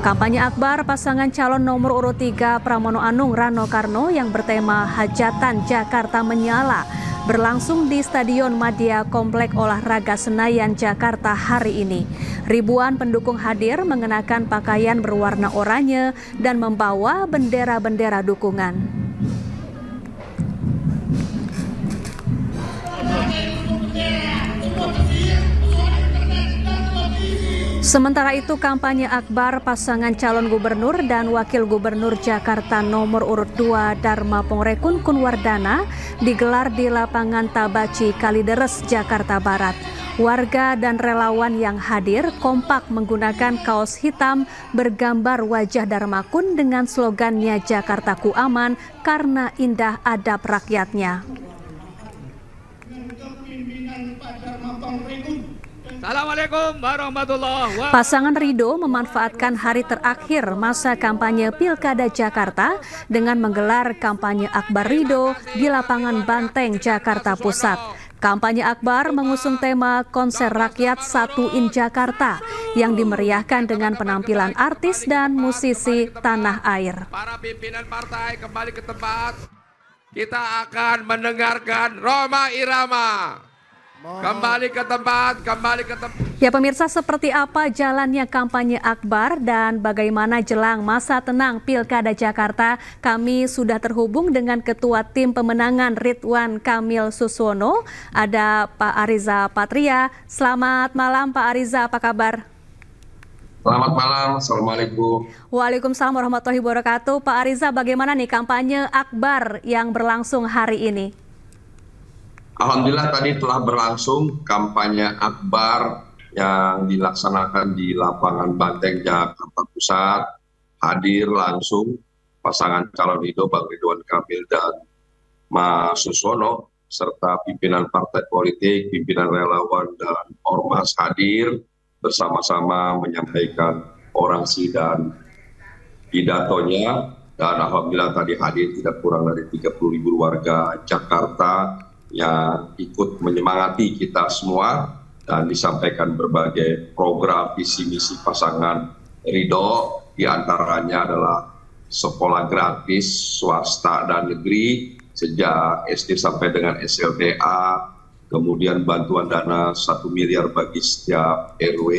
S1: Kampanye akbar pasangan calon nomor urut 3 Pramono Anung Rano Karno yang bertema Hajatan Jakarta Menyala berlangsung di Stadion Madia Komplek Olahraga Senayan, Jakarta hari ini. Ribuan pendukung hadir mengenakan pakaian berwarna oranye dan membawa bendera-bendera dukungan. Sementara itu, kampanye akbar pasangan calon gubernur dan wakil gubernur Jakarta nomor urut 2 Dharma Pongrekun Kunwardana digelar di lapangan Tabaci, Kalideres, Jakarta Barat. Warga dan relawan yang hadir kompak menggunakan kaos hitam bergambar wajah Dharmakun dengan slogannya Jakartaku aman karena indah adab rakyatnya.
S20: Assalamualaikum warahmatullahi wabarakatuh.
S1: Pasangan Ridho memanfaatkan hari terakhir masa kampanye Pilkada Jakarta dengan menggelar kampanye akbar Ridho di lapangan Banteng, Jakarta Pusat. Kampanye akbar mengusung tema Konser Rakyat Satu in Jakarta yang dimeriahkan dengan penampilan artis dan musisi tanah air.
S20: Para pimpinan partai kembali ke tempat. Kita akan mendengarkan Roma Irama. Kembali ke tempat.
S1: Ya pemirsa, seperti apa jalannya kampanye akbar dan bagaimana jelang masa tenang Pilkada Jakarta? Kami sudah terhubung dengan Ketua Tim Pemenangan Ridwan Kamil Suswono, ada Pak Ariza Patria. Selamat malam Pak Ariza, apa kabar?
S12: Selamat malam, Assalamualaikum.
S1: Waalaikumsalam warahmatullahi wabarakatuh. Pak Ariza, bagaimana nih kampanye akbar yang berlangsung hari ini?
S12: Alhamdulillah tadi telah berlangsung kampanye akbar yang dilaksanakan di lapangan Banteng, Jakarta Pusat. Hadir langsung pasangan calon Ridho Bang Ridwan Kamil dan Mas Suswono serta pimpinan partai politik, pimpinan relawan dan ormas hadir bersama-sama menyampaikan orasi dan pidatonya. Dan alhamdulillah tadi hadir tidak kurang dari 30.000 warga Jakarta yang ikut menyemangati kita semua dan disampaikan berbagai program visi misi pasangan Ridho, diantaranya adalah sekolah gratis swasta dan negeri sejak SD sampai dengan SLTA, kemudian bantuan dana 1 miliar bagi setiap RW,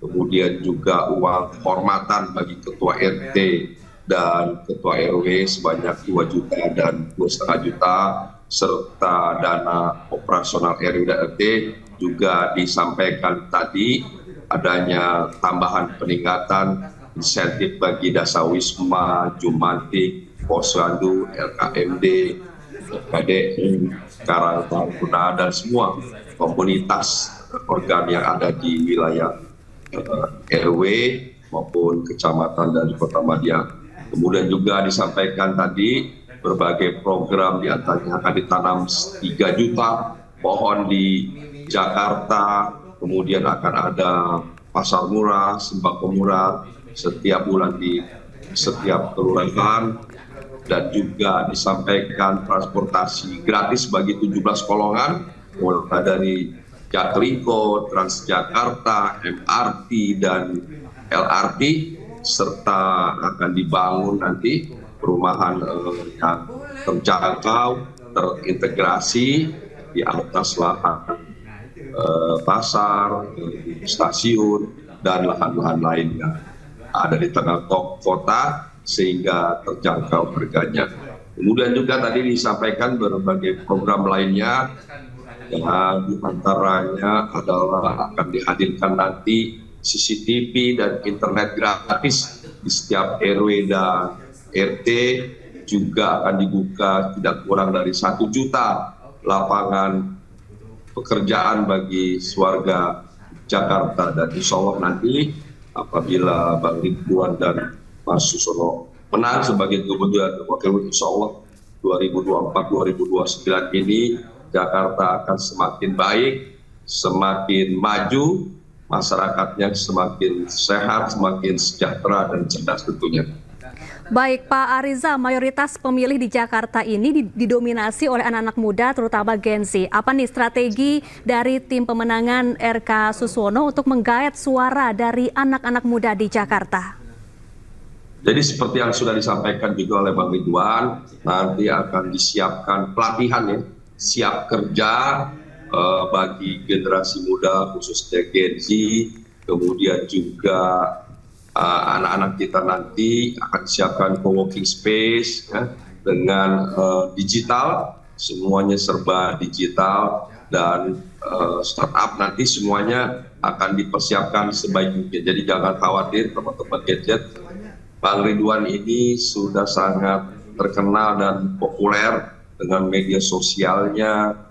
S12: kemudian juga uang kehormatan bagi ketua RT dan ketua RW sebanyak 2 juta dan 2,5 juta, serta dana operasional RW dan RT. Juga disampaikan tadi adanya tambahan peningkatan insentif bagi Dasawisma, Jumantik, Posyandu, LKMD, KDM, Karang Taruna, dan semua komunitas organ yang ada di wilayah RW maupun kecamatan dan kota Madia. Kemudian juga disampaikan tadi berbagai program diantaranya akan ditanam 3 juta pohon di Jakarta, kemudian akan ada pasar murah, sembako murah setiap bulan di setiap kelurahan, dan juga disampaikan transportasi gratis bagi 17 golongan mulai dari Jaklingko, Transjakarta, MRT dan LRT, serta akan dibangun nanti perumahan yang terjangkau, terintegrasi di atas lahan pasar, stasiun, dan lahan-lahan lainnya. Ada di tengah kota, sehingga terjangkau harganya. Kemudian juga tadi disampaikan berbagai program lainnya, yang diantaranya adalah akan dihadirkan nanti CCTV dan internet gratis di setiap RW dan RT, juga akan dibuka tidak kurang dari 1 juta lapangan pekerjaan bagi warga Jakarta. Dan insya Allah nanti apabila Bang Ridwan dan Mas Susono menang sebagai gubernur dan wakil, insya Allah 2024-2029 ini Jakarta akan semakin baik, semakin maju, masyarakatnya semakin sehat, semakin sejahtera dan cerdas tentunya.
S1: Baik Pak Ariza, mayoritas pemilih di Jakarta ini didominasi oleh anak-anak muda, terutama Gen Z. Apa nih strategi dari tim pemenangan RK Suswono untuk menggait suara dari anak-anak muda di Jakarta?
S12: Jadi seperti yang sudah disampaikan juga oleh Bang Ridwan, nanti akan disiapkan pelatihan ya, siap kerja bagi generasi muda khususnya Gen Z, kemudian juga anak-anak kita nanti akan disiapkan co-working space ya, dengan digital, semuanya serba digital, dan startup nanti semuanya akan dipersiapkan sebaik mungkin. Jadi jangan khawatir teman-teman gadget, Bang Ridwan ini sudah sangat terkenal dan populer dengan media sosialnya,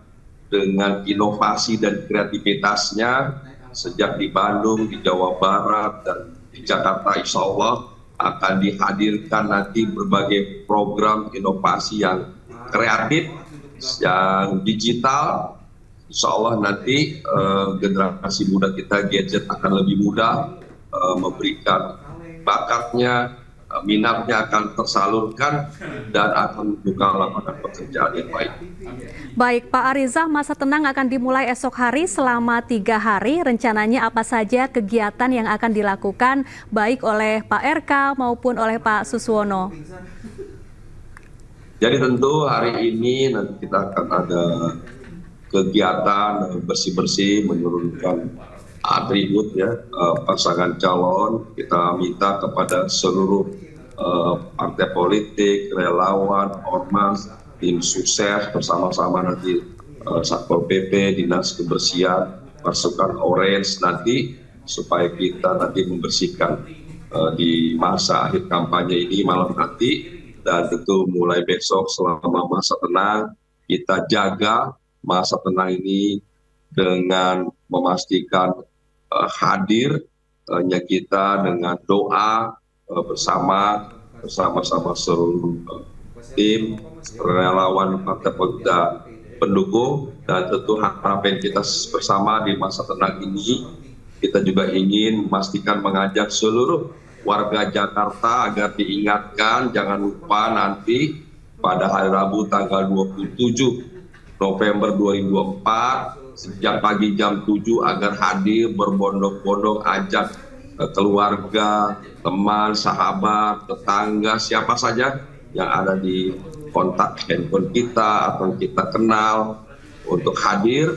S12: dengan inovasi dan kreativitasnya sejak di Bandung, di Jawa Barat, dan di Jakarta. Insya Allah akan dihadirkan nanti berbagai program inovasi yang kreatif, yang digital. Insya Allah nanti generasi muda kita gadget akan lebih mudah memberikan bakatnya, minatnya akan tersalurkan dan akan membuka lapangan pekerjaan yang baik.
S1: Baik Pak Ariza, masa tenang akan dimulai esok hari selama 3 hari. Rencananya apa saja kegiatan yang akan dilakukan baik oleh Pak RK maupun oleh Pak Suswono?
S12: Jadi tentu hari ini nanti kita akan ada kegiatan bersih-bersih, menurunkan atribut ya pasangan calon. Kita minta kepada seluruh partai politik, relawan, ormas, tim sukses bersama-sama nanti Satpol PP, Dinas Kebersihan, pasukan Orange nanti, supaya kita nanti membersihkan di masa akhir kampanye ini malam nanti. Dan tentu mulai besok selama masa tenang kita jaga masa tenang ini dengan memastikan hadirnya kita dengan doa bersama-sama seluruh tim relawan partai pendukung, dan tentu harapan kita bersama di masa tenang ini kita juga ingin memastikan mengajak seluruh warga Jakarta agar diingatkan jangan lupa nanti pada hari Rabu tanggal 27 November 2004 sejak pagi jam 7 agar hadir berbondong-bondong, ajak keluarga, teman, sahabat, tetangga, siapa saja yang ada di kontak handphone kita atau kita kenal untuk hadir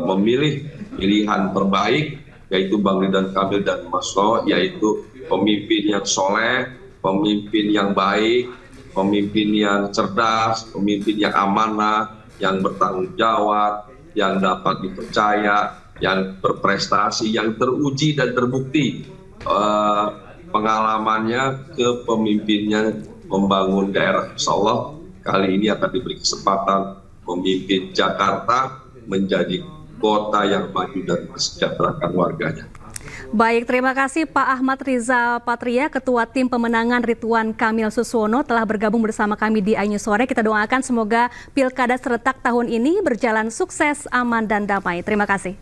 S12: memilih pilihan terbaik, yaitu Bang Ridwan Kamil dan Mas Lo, yaitu pemimpin yang soleh, pemimpin yang baik, pemimpin yang cerdas, pemimpin yang amanah, yang bertanggung jawab, yang dapat dipercaya, yang berprestasi, yang teruji dan terbukti pengalamannya, kepemimpinnya membangun daerah. Insya Allah kali ini akan diberi kesempatan memimpin Jakarta menjadi kota yang maju dan mensejahterakan warganya.
S1: Baik, terima kasih Pak Ahmad Riza Patria, Ketua Tim Pemenangan Ridwan Kamil Suswono telah bergabung bersama kami di iNews Sore. Kita doakan semoga Pilkada serentak tahun ini berjalan sukses, aman, dan damai. Terima kasih.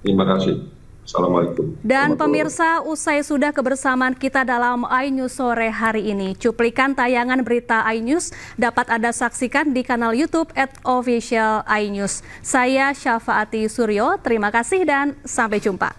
S12: Terima kasih. Assalamualaikum.
S1: Dan pemirsa, usai sudah kebersamaan kita dalam iNews Sore hari ini. Cuplikan tayangan berita iNews dapat Anda saksikan di kanal YouTube @official iNews. Saya Syafaati Suryo, terima kasih dan sampai jumpa.